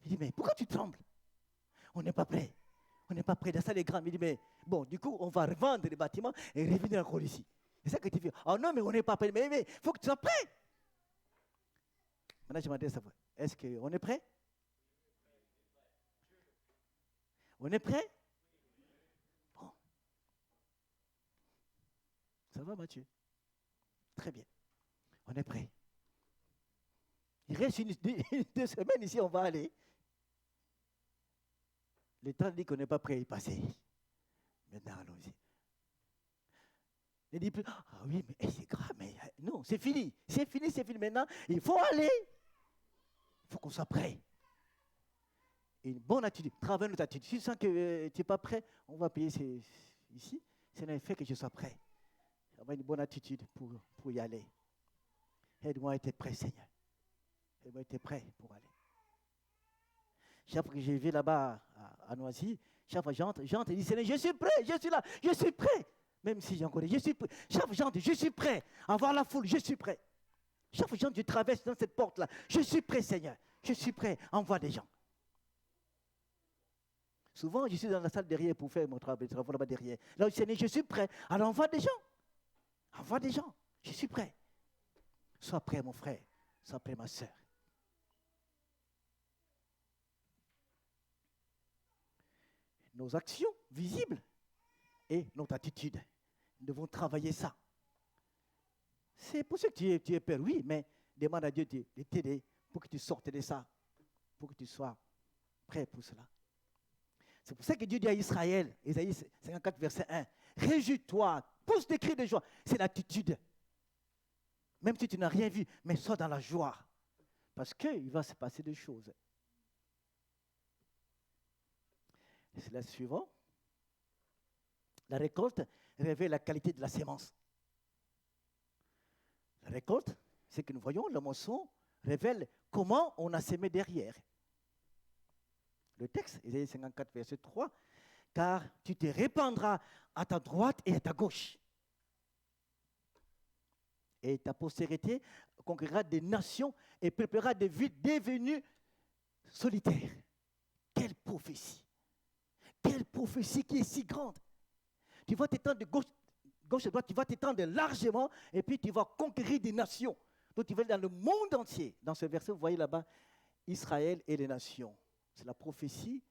Je dis, mais pourquoi tu trembles? On n'est pas prêt. On n'est pas prêt. Dans ça, les grands. Il me dit, mais bon, du coup, on va revendre les bâtiments et revenir encore ici. C'est ça que tu fais. Oh non, mais on n'est pas prêt. Mais il faut que tu sois prêt. Maintenant, je m'adresse à vous. Est-ce qu'on est prêt? On est prêt? Bon. Ça va, Mathieu? Très bien. On est prêt. Il reste 2 semaines ici, on va aller. Le temps dit qu'on n'est pas prêt à y passer. Maintenant, allons-y. Il dit plus, oui, mais c'est grave, mais non, c'est fini. C'est fini, c'est fini. Maintenant, il faut aller. Il faut qu'on soit prêt. Une bonne attitude, travaille notre attitude. Si tu sens que tu n'es pas prêt, on va payer ici. C'est un fait que je sois prêt. Avoir une bonne attitude pour y aller. Aide-moi à être prêt, Seigneur. Aide-moi à être prêt pour aller. Chaque fois que je vais là-bas à Noisy, chaque fois j'entre et dis, Seigneur, je suis prêt, je suis là, je suis prêt. Même si j'en connais, je suis prêt. Chaque fois j'entre, je suis prêt. À voir la foule, je suis prêt. Chaque fois je traverse dans cette porte-là, je suis prêt, Seigneur. Je suis prêt. Envoie des gens. Souvent, je suis dans la salle derrière pour faire mon travail là-bas derrière. Là, Seigneur, je suis prêt. Alors envoie des gens. Envoie des gens. Je suis prêt. Sois prêt, mon frère. Sois prêt, ma soeur. Nos actions visibles et notre attitude. Nous devons travailler ça. C'est pour ça que tu es peur, oui, mais demande à Dieu de t'aider pour que tu sortes de ça, pour que tu sois prêt pour cela. C'est pour ça que Dieu dit à Israël, Ésaïe 54, verset 1, réjouis-toi, pousse des cris de joie. C'est l'attitude. Même si tu n'as rien vu, mais sois dans la joie. Parce qu'il va se passer des choses. C'est la suivante. La récolte révèle la qualité de la sémence. La récolte, c'est que nous voyons, la moisson révèle comment on a sémé derrière. Le texte, Ésaïe 54, verset 3, car tu te répandras à ta droite et à ta gauche. Et ta postérité conquérera des nations et peuplera des villes devenues solitaires. Quelle prophétie! Quelle prophétie qui est si grande! Tu vas t'étendre de gauche à droite, tu vas t'étendre largement et puis tu vas conquérir des nations. Donc tu vas aller dans le monde entier. Dans ce verset, vous voyez là-bas, Israël et les nations. C'est la prophétie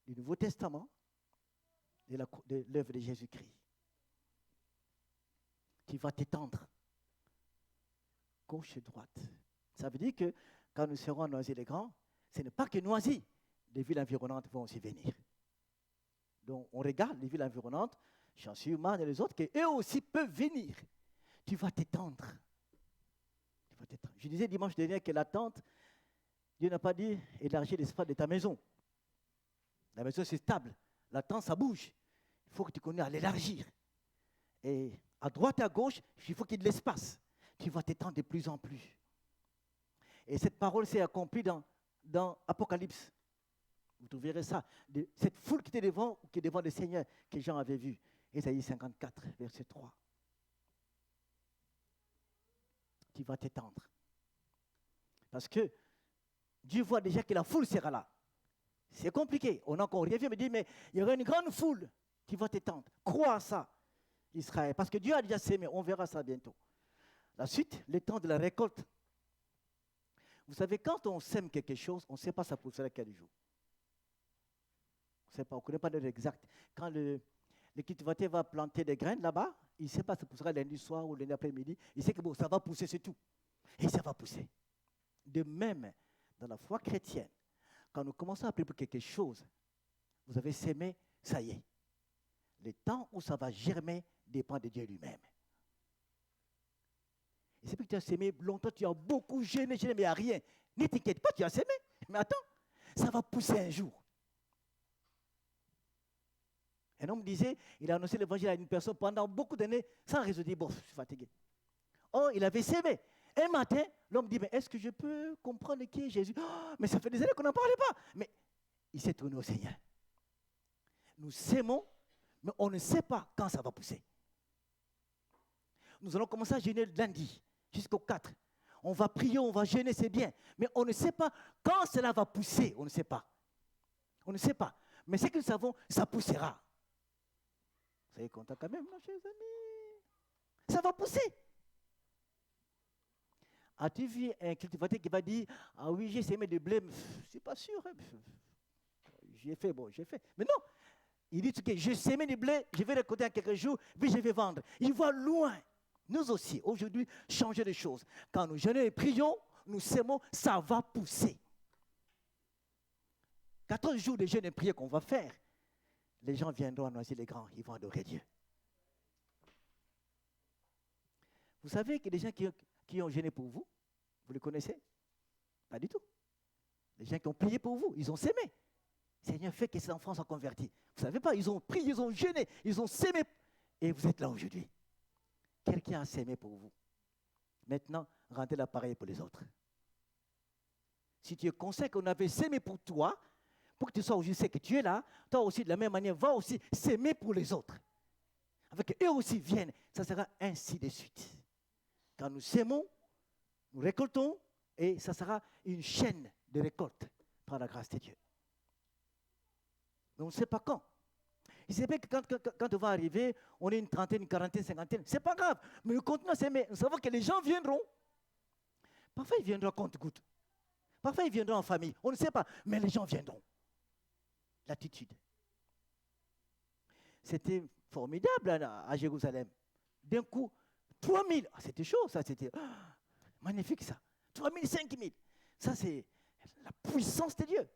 du Nouveau Testament de l'œuvre de Jésus-Christ. Tu vas t'étendre gauche et droite. Ça veut dire que quand nous serons à Noisy-les-Grands, ce n'est pas que Noisy, les villes environnantes vont aussi venir. Donc on regarde les villes environnantes, j'en suis humain et les autres, qu'eux aussi peuvent venir. Tu vas t'étendre. Je disais dimanche dernier que la tente, Dieu n'a pas dit élargir l'espace de ta maison. La maison, c'est stable. La tente, ça bouge. Il faut que tu connaisses à l'élargir. Et à droite et à gauche, il faut qu'il y ait de l'espace. Tu vas t'étendre de plus en plus. Et cette parole s'est accomplie dans Apocalypse. Vous trouverez ça. Cette foule qui est devant le Seigneur, que Jean avait vu. Ésaïe 54, verset 3. Tu vas t'étendre. Parce que Dieu voit déjà que la foule sera là. C'est compliqué. On a encore rêvé, me dit, mais il y aura une grande foule qui va t'étendre. Crois à ça, Israël. Parce que Dieu a déjà sémé. On verra ça bientôt. La suite, le temps de la récolte. Vous savez, quand on sème quelque chose, on ne sait pas ça poussera quel jour. On ne sait pas, on ne connaît pas l'heure exacte. Quand le cultivateur va planter des graines là-bas, il ne sait pas si ça poussera lundi soir ou lundi après-midi. Il sait que bon, ça va pousser, c'est tout. Et ça va pousser. De même, dans la foi chrétienne, quand nous commençons à prier pour quelque chose, vous avez sémé, ça y est. Le temps où ça va germer dépend de Dieu lui-même. Et c'est parce que tu as sémé longtemps, tu as beaucoup gêné, mais il n'y a rien. Ne t'inquiète pas, tu as sémé. Mais attends, ça va pousser un jour. Un homme disait, il a annoncé l'évangile à une personne pendant beaucoup d'années, sans raison, il dit, bon, je suis fatigué. Oh, il avait sémé. Un matin, l'homme dit, mais est-ce que je peux comprendre qui est Jésus? Oh, mais ça fait des années qu'on n'en parlait pas. Mais il s'est tourné au Seigneur. Nous sémons, mais on ne sait pas quand ça va pousser. Nous allons commencer à jeûner lundi jusqu'au 4. On va prier, on va jeûner, c'est bien. Mais on ne sait pas quand cela va pousser. On ne sait pas. On ne sait pas. Mais ce que nous savons, ça poussera. Vous savez content quand même, chers amis. Ça va pousser. As-tu vu un cultivateur qui va dire, ah oui, j'ai sémé de blé, je ne suis pas sûr. J'ai fait, bon, j'ai fait. Mais non, il dit que je sémé du blé, je vais récolter en quelques jours, puis je vais vendre. Il voit loin. Nous aussi, aujourd'hui, changer les choses. Quand nous jeûnons et prions, nous sémons, ça va pousser. 14 jours de jeûne et prière qu'on va faire, les gens viendront à Noisy-le-Grand, ils vont adorer Dieu. Vous savez que les gens qui ont jeûné pour vous, vous les connaissez? Pas du tout. Les gens qui ont prié pour vous, ils ont sémé. Le Seigneur fait que ces enfants soient convertis. Vous ne savez pas, ils ont prié, ils ont jeûné, ils ont sémé. Et vous êtes là aujourd'hui. Quelqu'un a sémé pour vous. Maintenant, rendez l'appareil pour les autres. Si tu es conscient qu'on avait sémé pour toi, pour que tu sois aujourd'hui, sais que tu es là, toi aussi, de la même manière, va aussi s'aimer pour les autres. Avec eux aussi viennent. Ça sera ainsi de suite. Quand nous sémons, nous récoltons, et ça sera une chaîne de récolte par la grâce de Dieu. Mais on ne sait pas quand. Il sait bien que quand on va arriver, on est une trentaine, une quarantaine, une cinquantaine. Ce n'est pas grave. Mais nous continuons à s'aimer. Nous savons que les gens viendront. Parfois, ils viendront à compte-gouttes. Parfois, ils viendront en famille. On ne sait pas. Mais les gens viendront. L'attitude. C'était formidable à Jérusalem. D'un coup, 3000. Ah, c'était chaud, ça. C'était magnifique, ça. 3000, 5000. Ça, c'est la puissance de Dieu.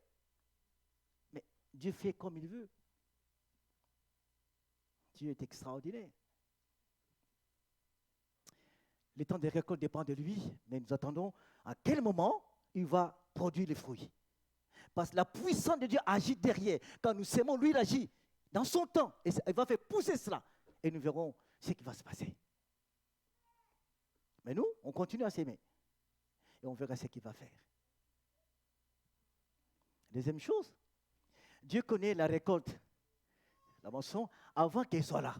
Mais Dieu fait comme il veut. Dieu est extraordinaire. Le temps de récolte dépend de lui, mais nous attendons à quel moment il va produire les fruits. Parce que la puissance de Dieu agit derrière. Quand nous sémons, lui, il agit dans son temps. Et il va faire pousser cela. Et nous verrons ce qui va se passer. Mais nous, on continue à s'aimer. Et on verra ce qu'il va faire. Deuxième chose, Dieu connaît la récolte, la moisson, avant qu'elle soit là.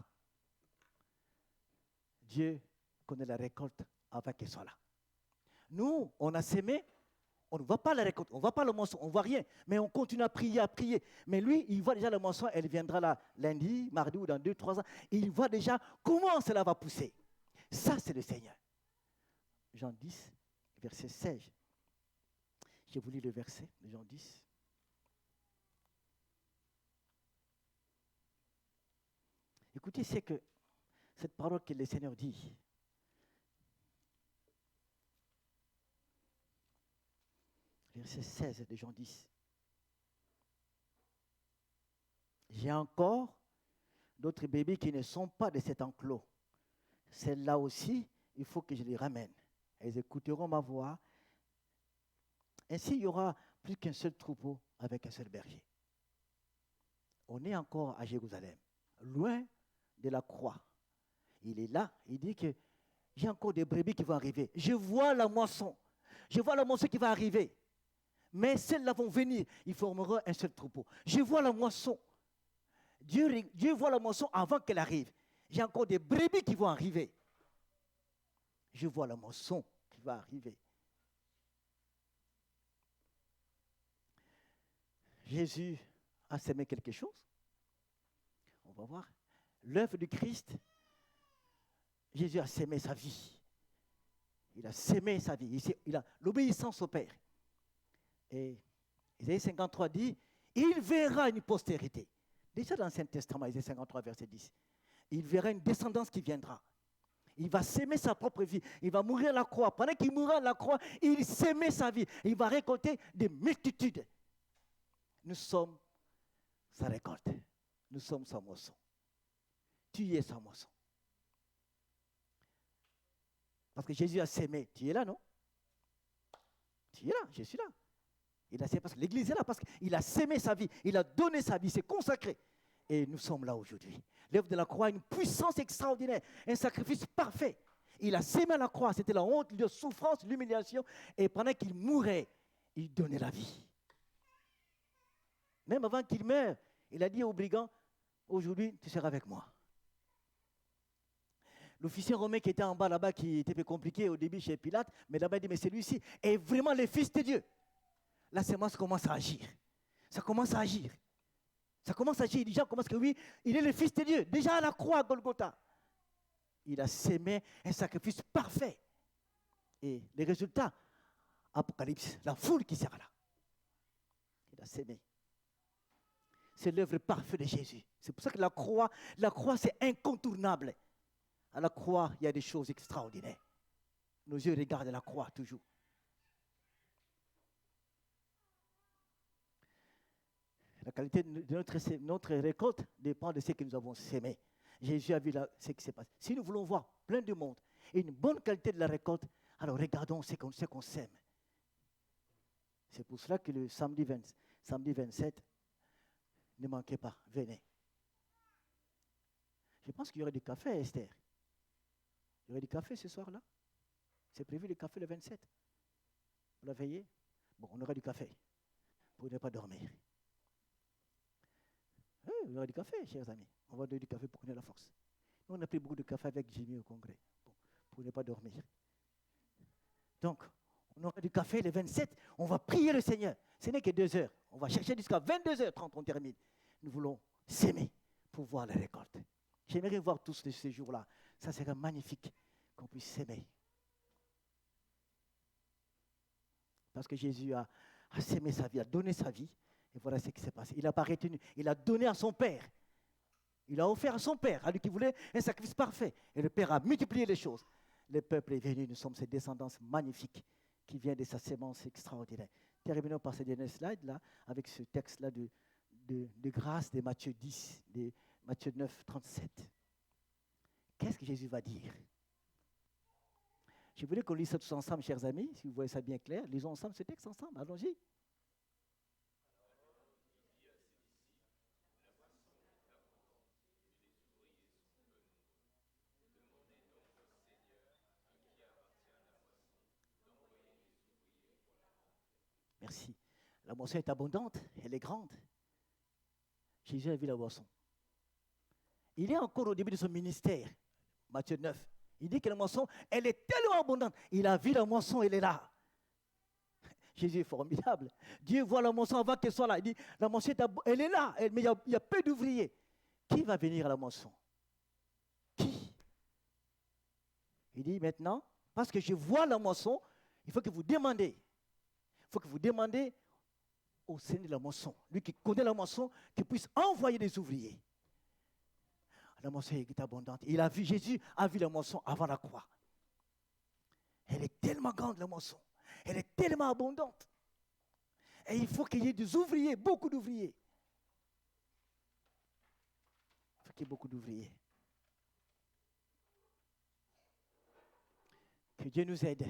Dieu connaît la récolte avant qu'elle soit là. Nous, on a sémé, on ne voit pas la récolte, on ne voit pas le moisson, on ne voit rien. Mais on continue à prier, à prier. Mais lui, il voit déjà le moisson, elle viendra là lundi, mardi ou dans 2-3 ans. Il voit déjà comment cela va pousser. Ça, c'est le Seigneur. Jean 10, verset 16. Je vous lis le verset de Jean 10. Écoutez, c'est que cette parole que le Seigneur dit, verset 16 de Jean 10. J'ai encore d'autres bébés qui ne sont pas de cet enclos. Celles-là aussi, il faut que je les ramène. Elles écouteront ma voix. Ainsi, il y aura plus qu'un seul troupeau avec un seul berger. On est encore à Jérusalem, loin de la croix. Il est là, il dit que j'ai encore des brebis qui vont arriver. Je vois la moisson. Je vois la moisson qui va arriver. Mais celles-là vont venir. Ils formeront un seul troupeau. Je vois la moisson. Dieu voit la moisson avant qu'elle arrive. J'ai encore des brebis qui vont arriver. Je vois la moisson qui va arriver. Jésus a sémé quelque chose. On va voir. L'œuvre du Christ, Jésus a sémé sa vie. Il a sémé sa vie. Il a l'obéissance au Père. Et Isaïe 53 dit, il verra une postérité. Déjà dans l'Ancien Testament, Isaïe 53, verset 10. Il verra une descendance qui viendra. Il va s'aimer sa propre vie. Il va mourir à la croix. Pendant qu'il mourra à la croix, il s'aimait sa vie. Il va récolter des multitudes. Nous sommes sa récolte. Nous sommes sa moisson. Tu es sa moisson. Parce que Jésus a sémé. Tu es là, non? Tu es là, je suis là. Il a sémé parce que l'Église est là, parce qu'il a sémé sa vie. Il a donné sa vie, c'est consacré. Et nous sommes là aujourd'hui. L'œuvre de la croix a une puissance extraordinaire, un sacrifice parfait. Il a sémé à la croix, c'était la honte, la souffrance, l'humiliation. Et pendant qu'il mourait, il donnait la vie. Même avant qu'il meure, il a dit aux brigands, aujourd'hui, tu seras avec moi. L'officier romain qui était en bas là-bas, qui était un peu compliqué au début chez Pilate, mais là-bas il dit, mais celui-ci est vraiment le Fils de Dieu. La sémence commence à agir. Ça commence à agir. Ça commence à agir. Les gens commencent que oui, il est le Fils de Dieu. Déjà à la croix à Golgotha. Il a sémé un sacrifice parfait. Et les résultats, Apocalypse, la foule qui sera là. Il a sémé. C'est l'œuvre parfaite de Jésus. C'est pour ça que la croix c'est incontournable. À la croix, il y a des choses extraordinaires. Nos yeux regardent la croix toujours. La qualité de notre récolte dépend de ce que nous avons sémé. Jésus a vu ce qui s'est passé. Si nous voulons voir plein de monde et une bonne qualité de la récolte, alors regardons ce qu'on sème. C'est pour cela que le samedi 27, ne manquez pas, venez. Je pense qu'il y aurait du café, Esther. Il y aurait du café ce soir-là. C'est prévu le café le 27. Vous la veillez? Bon, on aura du café pour ne pas dormir. Oui, il y aura du café, chers amis. On va donner du café pour qu'on ait la force. Nous, on a pris beaucoup de café avec Jimmy au congrès, pour ne pas dormir. Donc, on aura du café le 27. On va prier le Seigneur. Ce n'est que 2 heures. On va chercher jusqu'à 22h30, on termine. Nous voulons s'aimer pour voir la récolte. J'aimerais voir tous ces jours-là. Ça serait magnifique qu'on puisse s'aimer. Parce que Jésus a sémé sa vie, a donné sa vie. Et voilà ce qui s'est passé. Il n'a pas retenu. Il a donné à son Père. Il a offert à son Père, à lui qui voulait un sacrifice parfait. Et le Père a multiplié les choses. Le peuple est venu. Nous sommes ses descendants magnifiques qui vient de sa sémence extraordinaire. Terminons par ce dernier slide-là, avec ce texte-là de grâce de Matthieu 10, de Matthieu 9, 37. Qu'est-ce que Jésus va dire? Je voulais qu'on lise ça tous ensemble, chers amis, si vous voyez ça bien clair. Lisons ensemble ce texte ensemble, allons-y. Merci. La moisson est abondante, elle est grande. Jésus a vu la moisson. Il est encore au début de son ministère, Matthieu 9. Il dit que la moisson, elle est tellement abondante. Il a vu la moisson, elle est là. Jésus est formidable. Dieu voit la moisson avant qu'elle soit là. Il dit, la moisson, elle est là, mais il y a peu d'ouvriers. Qui va venir à la moisson? Qui? Il dit maintenant, parce que je vois la moisson, il faut que vous demandez. Il faut que vous demandez au Seigneur de la moisson, lui qui connaît la moisson, qu'il puisse envoyer des ouvriers. La moisson est abondante. Jésus a vu la moisson avant la croix. Elle est tellement grande, la moisson. Elle est tellement abondante. Et il faut qu'il y ait des ouvriers, beaucoup d'ouvriers. Il faut manquait beaucoup d'ouvriers. Que Dieu nous aide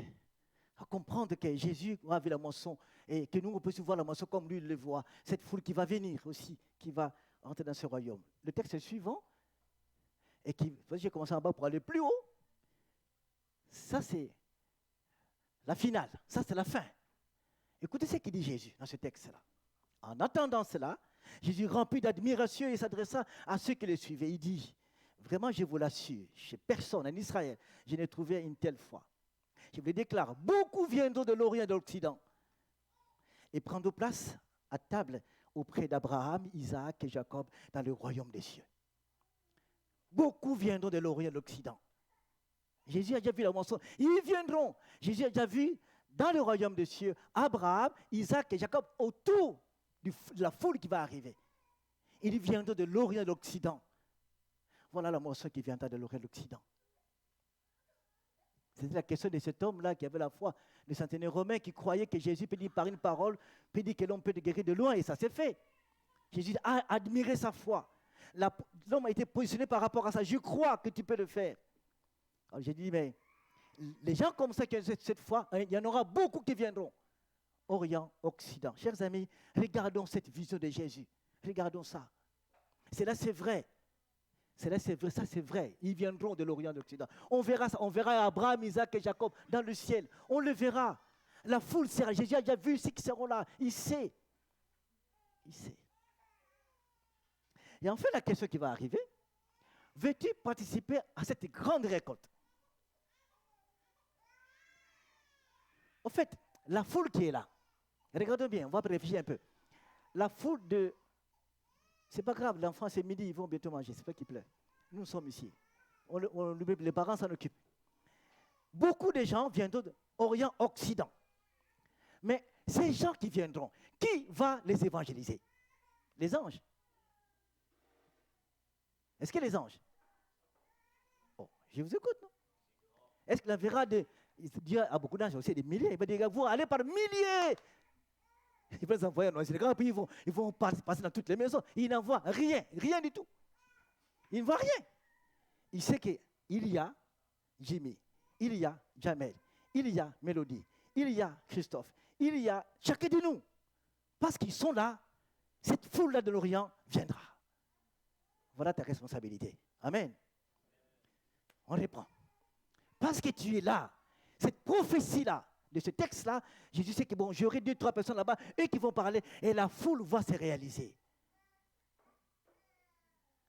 à comprendre que Jésus a vu la moisson et que nous, on peut voir la moisson comme lui le voit. Cette foule qui va venir aussi, qui va entrer dans ce royaume. Le texte suivant, et qui, j'ai commencé en bas pour aller plus haut. Ça, c'est la finale. Ça, c'est la fin. Écoutez ce qu'il dit Jésus dans ce texte-là. En attendant cela, Jésus, rempli d'admiration, et s'adressa à ceux qui le suivaient. Il dit, vraiment, je vous l'assure, chez personne en Israël, je n'ai trouvé une telle foi. Je vous le déclare, beaucoup viendront de l'Orient et de l'Occident et prendront place à table auprès d'Abraham, Isaac et Jacob dans le royaume des cieux. Beaucoup viendront de l'Orient et de l'Occident. Jésus a déjà vu la moisson. Ils viendront. Jésus a déjà vu dans le royaume des cieux Abraham, Isaac et Jacob autour de la foule qui va arriver. Ils viendront de l'Orient et de l'Occident. Voilà la moisson qui viendra de l'Orient et de l'Occident. C'était la question de cet homme-là qui avait la foi, le centenaire romain qui croyait que Jésus peut dire par une parole, peut dire que l'homme peut te guérir de loin, et ça s'est fait. Jésus a admiré sa foi. L'homme a été positionné par rapport à ça. Je crois que tu peux le faire. Alors j'ai dit, mais les gens comme ça qui ont cette foi, il y en aura beaucoup qui viendront. Orient, Occident. Chers amis, regardons cette vision de Jésus. Regardons ça. C'est là, c'est vrai. C'est là, c'est vrai, ça c'est vrai. Ils viendront de l'Orient et de l'Occident. On verra ça, on verra Abraham, Isaac et Jacob dans le ciel. On le verra. La foule sera, Jésus a déjà vu ceux qui seront là. Il sait. Il sait. Et en fait, la question qui va arriver, veux-tu participer à cette grande récolte? En fait, la foule qui est là, regardez bien, on va réfléchir un peu. La foule de... C'est pas grave, l'enfant c'est midi, ils vont bientôt manger, c'est pas qu'ils pleurent. Nous sommes ici. Les parents s'en occupent. Beaucoup de gens viendront d'Orient-Occident. Mais ces gens qui viendront, qui va les évangéliser? Les anges. Est-ce que les anges? Oh, je vous écoute, non? Est-ce qu'il enverra Dieu a beaucoup d'anges aussi, des milliers. Il va dire, vous allez par milliers. Il va les envoyer dans les grands pays, ils vont passer dans toutes les maisons. Il n'envoie rien, rien du tout. Il ne voit rien. Il sait qu'il y a Jimmy, il y a Jamel, il y a Mélodie, il y a Christophe, il y a chacun de nous. Parce qu'ils sont là, cette foule-là de l'Orient viendra. Voilà ta responsabilité. Amen. On reprend. Parce que tu es là, cette prophétie-là, de ce texte-là, Jésus sait que bon, j'aurai 2-3 personnes là-bas, eux qui vont parler, et la foule va se réaliser.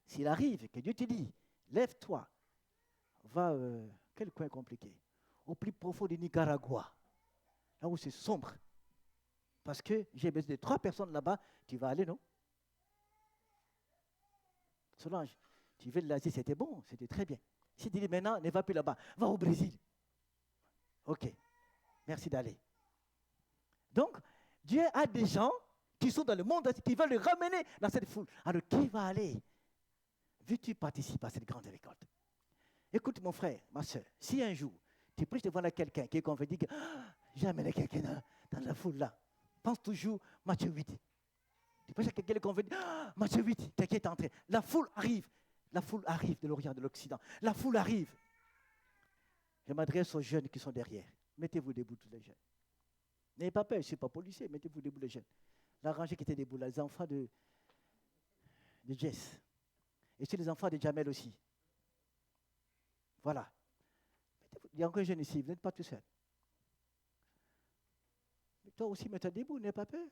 S'il arrive que Dieu te dit, lève-toi, va, quel coin compliqué, au plus profond du Nicaragua, là où c'est sombre, parce que j'ai besoin de 3 personnes là-bas, tu vas aller, non? Solange, tu veux de l'Asie, c'était bon, c'était très bien. Si tu dis maintenant, ne va plus là-bas, va au Brésil. Ok. Merci d'aller. Donc, Dieu a des gens qui sont dans le monde, qui veulent le ramener dans cette foule. Alors, qui va aller? Veux-tu participer à cette grande récolte? Écoute, mon frère, ma soeur, si un jour, tu prêches devant quelqu'un qui est convaincu que j'ai amené quelqu'un dans la foule là, pense toujours Matthieu 8. Tu prêches à quelqu'un qui est convaincu, Matthieu 8, quelqu'un est entré. La foule arrive de l'Orient, de l'Occident. La foule arrive. Je m'adresse aux jeunes qui sont derrière. Mettez-vous debout, tous les jeunes. N'ayez pas peur, je ne suis pas policier, mettez-vous debout, les jeunes. La rangée qui était debout, là, les enfants de Jess. Et c'est les enfants de Jamel aussi. Voilà. Il y a encore un jeune ici, vous n'êtes pas tout seul. Mais toi aussi, mets-toi debout, n'ayez pas peur.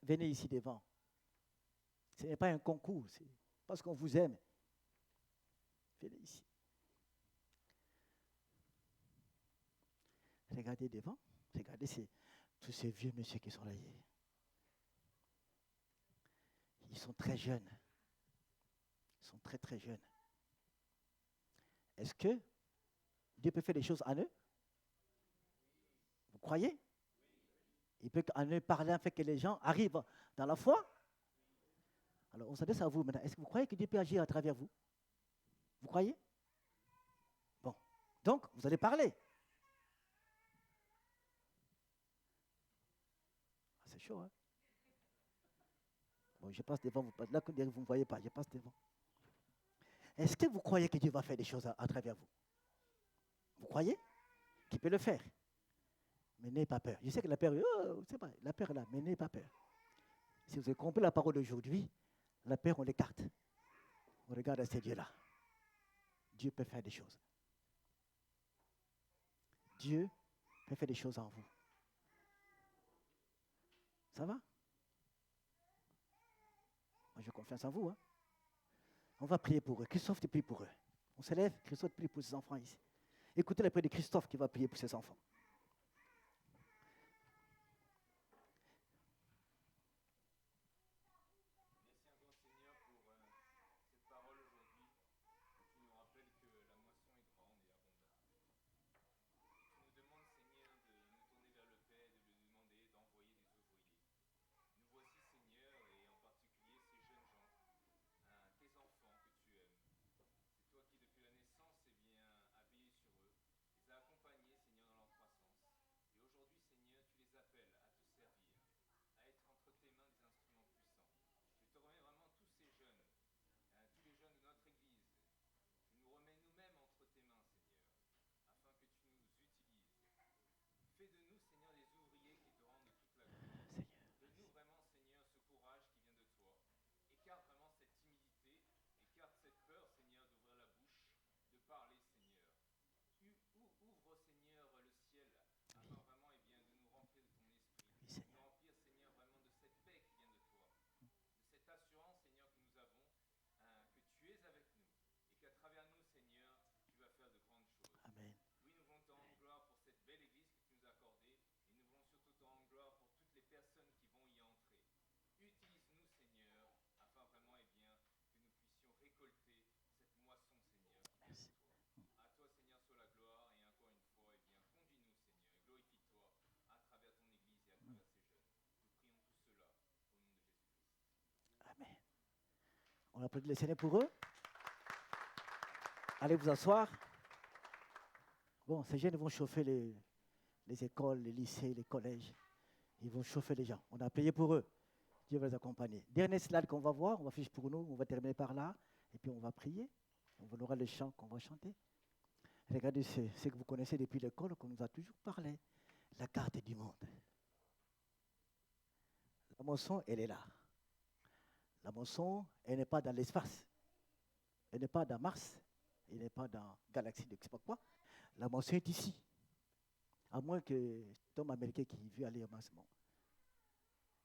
Venez ici devant. Ce n'est pas un concours, c'est parce qu'on vous aime. Venez ici. Regardez devant. Regardez tous ces vieux messieurs qui sont là. Ils sont très jeunes. Ils sont très très jeunes. Est-ce que Dieu peut faire des choses en eux? Vous croyez? Il peut en eux parler, en fait que les gens arrivent dans la foi? Alors on s'adresse à vous maintenant. Est-ce que vous croyez que Dieu peut agir à travers vous? Vous croyez? Bon. Donc, vous allez parler. C'est chaud, hein? Bon, je passe devant vous. Là, vous ne me voyez pas, je passe devant. Est-ce que vous croyez que Dieu va faire des choses à travers vous? Vous croyez qu'il peut le faire? Mais n'ayez pas peur. Je sais que la peur, c'est pas, la peur est là, mais n'ayez pas peur. Si vous avez compris la parole d'aujourd'hui, la peur, on l'écarte. On regarde à ces dieux-là. Dieu peut faire des choses. Dieu peut faire des choses en vous. Ça va? Moi, j'ai confiance en vous. Hein? On va prier pour eux. Christophe, tu pries pour eux. On se lève, Christophe prie pour ses enfants ici. Écoutez la prière de Christophe qui va prier pour ses enfants. Amen. Merci. Amen. On applaudit le Seigneur pour eux. Allez vous asseoir. Bon, ces jeunes vont chauffer les écoles, les lycées, les collèges. Ils vont chauffer les gens. On a prié pour eux. Dieu va les accompagner. Dernier slide qu'on va voir, on va ficher pour nous, on va terminer par là, et puis on va prier. On aura les chants qu'on va chanter. Regardez ce que vous connaissez depuis l'école, qu'on nous a toujours parlé. La carte du monde. La moisson, elle est là. La moisson, elle n'est pas dans l'espace. Elle n'est pas dans Mars. Elle n'est pas dans la galaxie de je ne sais pas quoi. La moisson est ici. À moins que c'est un homme américain qui veut aller au Mars.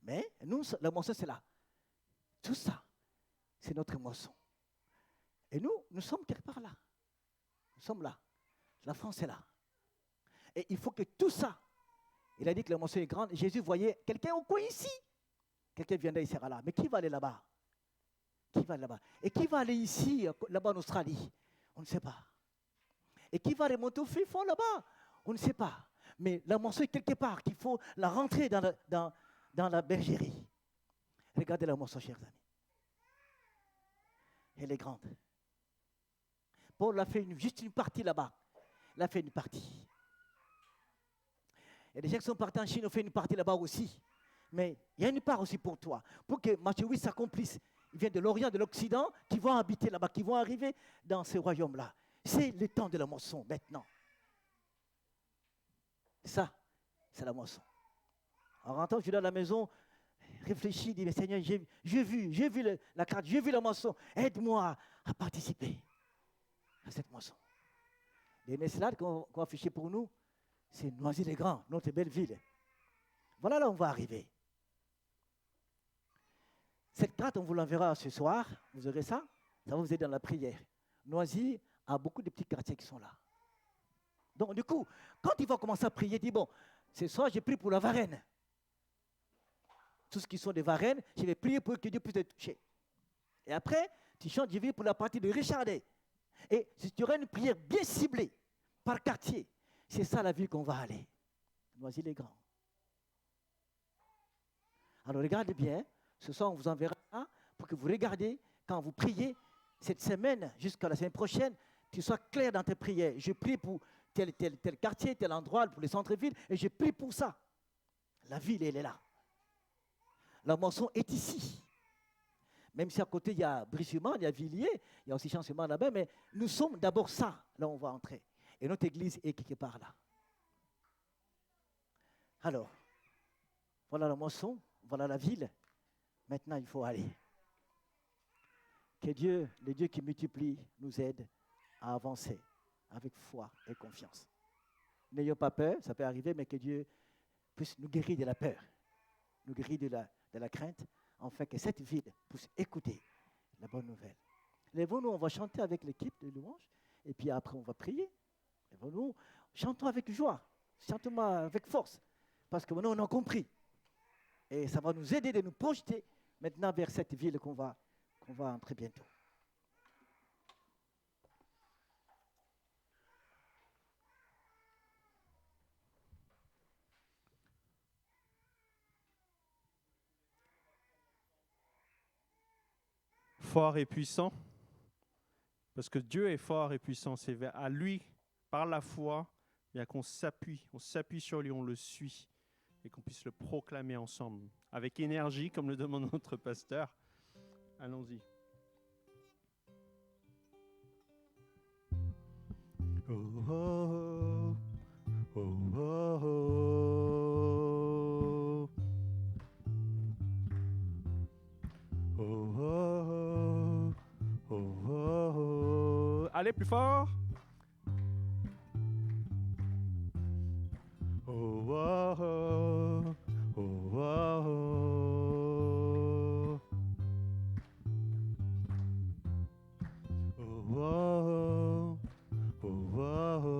Mais nous, la moisson, c'est là. Tout ça, c'est notre moisson. Et nous sommes quelque part là. Nous sommes là. La France est là. Et il faut que tout ça, il a dit que la moisson est grande. Jésus voyait quelqu'un au coin ici. Quelqu'un viendrait, il sera là. Mais qui va aller là-bas? Qui va aller là-bas? Et qui va aller ici, là-bas en Australie? On ne sait pas. Et qui va remonter au fin fond là-bas? On ne sait pas. Mais la moisson est quelque part, qu'il faut la rentrer dans la bergerie. Regardez la moisson, chers amis. Elle est grande. Paul a fait juste une partie là-bas. Il a fait une partie. Il y a des gens qui sont partis en Chine, ont fait une partie là-bas aussi. Mais il y a une part aussi pour toi. Pour que Matthieu 8 s'accomplisse. Il vient de l'Orient, de l'Occident, qui vont habiter là-bas, qui vont arriver dans ce royaume-là. C'est le temps de la moisson maintenant. Ça, c'est la moisson. En rentrant, je suis dans la maison, réfléchis, dis, mais Seigneur, j'ai vu la carte, j'ai vu la moisson. Aide-moi à participer à cette moisson. Les slide qu'on va afficher pour nous, c'est Noisy-les-Grands, notre belle ville. Voilà là où on va arriver. Cette carte, on vous l'enverra ce soir. Vous aurez ça. Ça va vous aider dans la prière. Noisy a beaucoup de petits quartiers qui sont là. Donc, du coup, quand il va commencer à prier, il dit, bon, ce soir, j'ai prié pour la Varenne. Tous ceux qui sont des Varennes, je vais prier pour que Dieu puisse les toucher. Et après, tu chantes, je vais pour la partie de Richardet. Et si tu auras une prière bien ciblée, par quartier, c'est ça la ville qu'on va aller. Noisy-les-Grands. Alors, regardez bien. Ce soir, on vous enverra pour que vous regardiez, quand vous priez, cette semaine, jusqu'à la semaine prochaine, tu sois clair dans tes prières. Je prie pour tel quartier, tel endroit, pour les centres-villes, et je prie pour ça. La ville, elle est là. La moisson est ici. Même si à côté, il y a Brissuman, il y a Villiers, il y a aussi Chancement là-bas, mais nous sommes d'abord ça, là où on va entrer. Et notre église est quelque part là. Alors, voilà la moisson, voilà la ville. Maintenant, il faut aller. Que Dieu, le Dieu qui multiplie, nous aide à avancer avec foi et confiance. N'ayons pas peur, ça peut arriver, mais que Dieu puisse nous guérir de la peur, nous guérir de la crainte, afin que cette ville puisse écouter la bonne nouvelle. Lèvons-nous, on va chanter avec l'équipe de louanges, et puis après on va prier. Lèvons-nous, chantons avec joie, chantons avec force, parce que maintenant on a compris. Et ça va nous aider de nous projeter maintenant vers cette ville qu'on va entrer bientôt. Fort et puissant, parce que Dieu est fort et puissant. C'est à lui, par la foi, bien qu'on s'appuie sur lui, on le suit, et qu'on puisse le proclamer ensemble, avec énergie, comme le demande notre pasteur. Allons-y. Oh, oh, oh, oh, oh, oh, oh, oh, oh, oh. Allez, plus fort. Oh, oh, oh, oh, oh, oh, oh, oh, oh.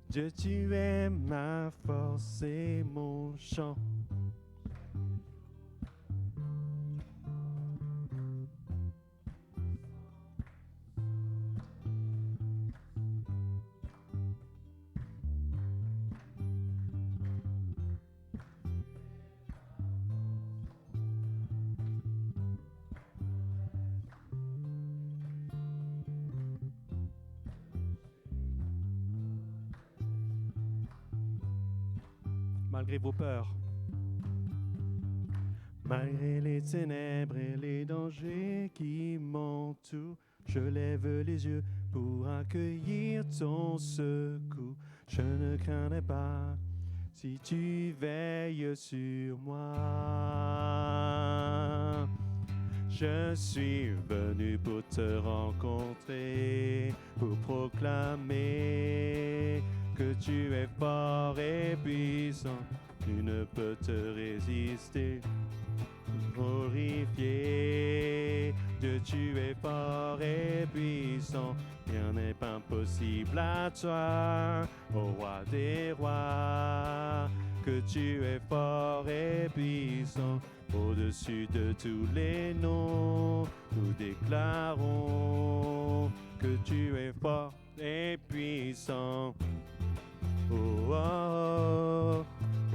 Dieu, tu es ma force et mon chant. Malgré vos peurs, malgré les ténèbres et les dangers qui m'entourent, je lève les yeux pour accueillir ton secours. Je ne craindrai pas si tu veilles sur moi. Je suis venu pour te rencontrer, pour proclamer que tu es fort et puissant, tu ne peux te résister. Glorifié, Dieu, tu es fort et puissant, rien n'est pas impossible à toi, ô roi des rois, que tu es fort et puissant, au-dessus de tous les noms, nous déclarons que tu es fort et puissant. Oh, oh,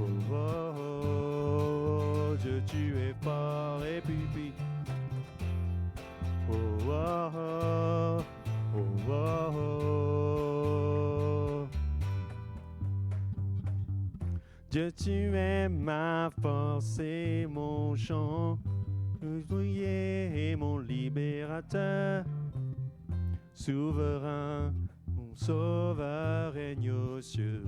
oh, oh, oh, oh, Dieu, tu es fort et puissant. Oh, oh, oh, oh, oh, oh. Dieu, tu es ma force et mon chant, oui, et mon libérateur, souverain, mon sauveur règne aux cieux.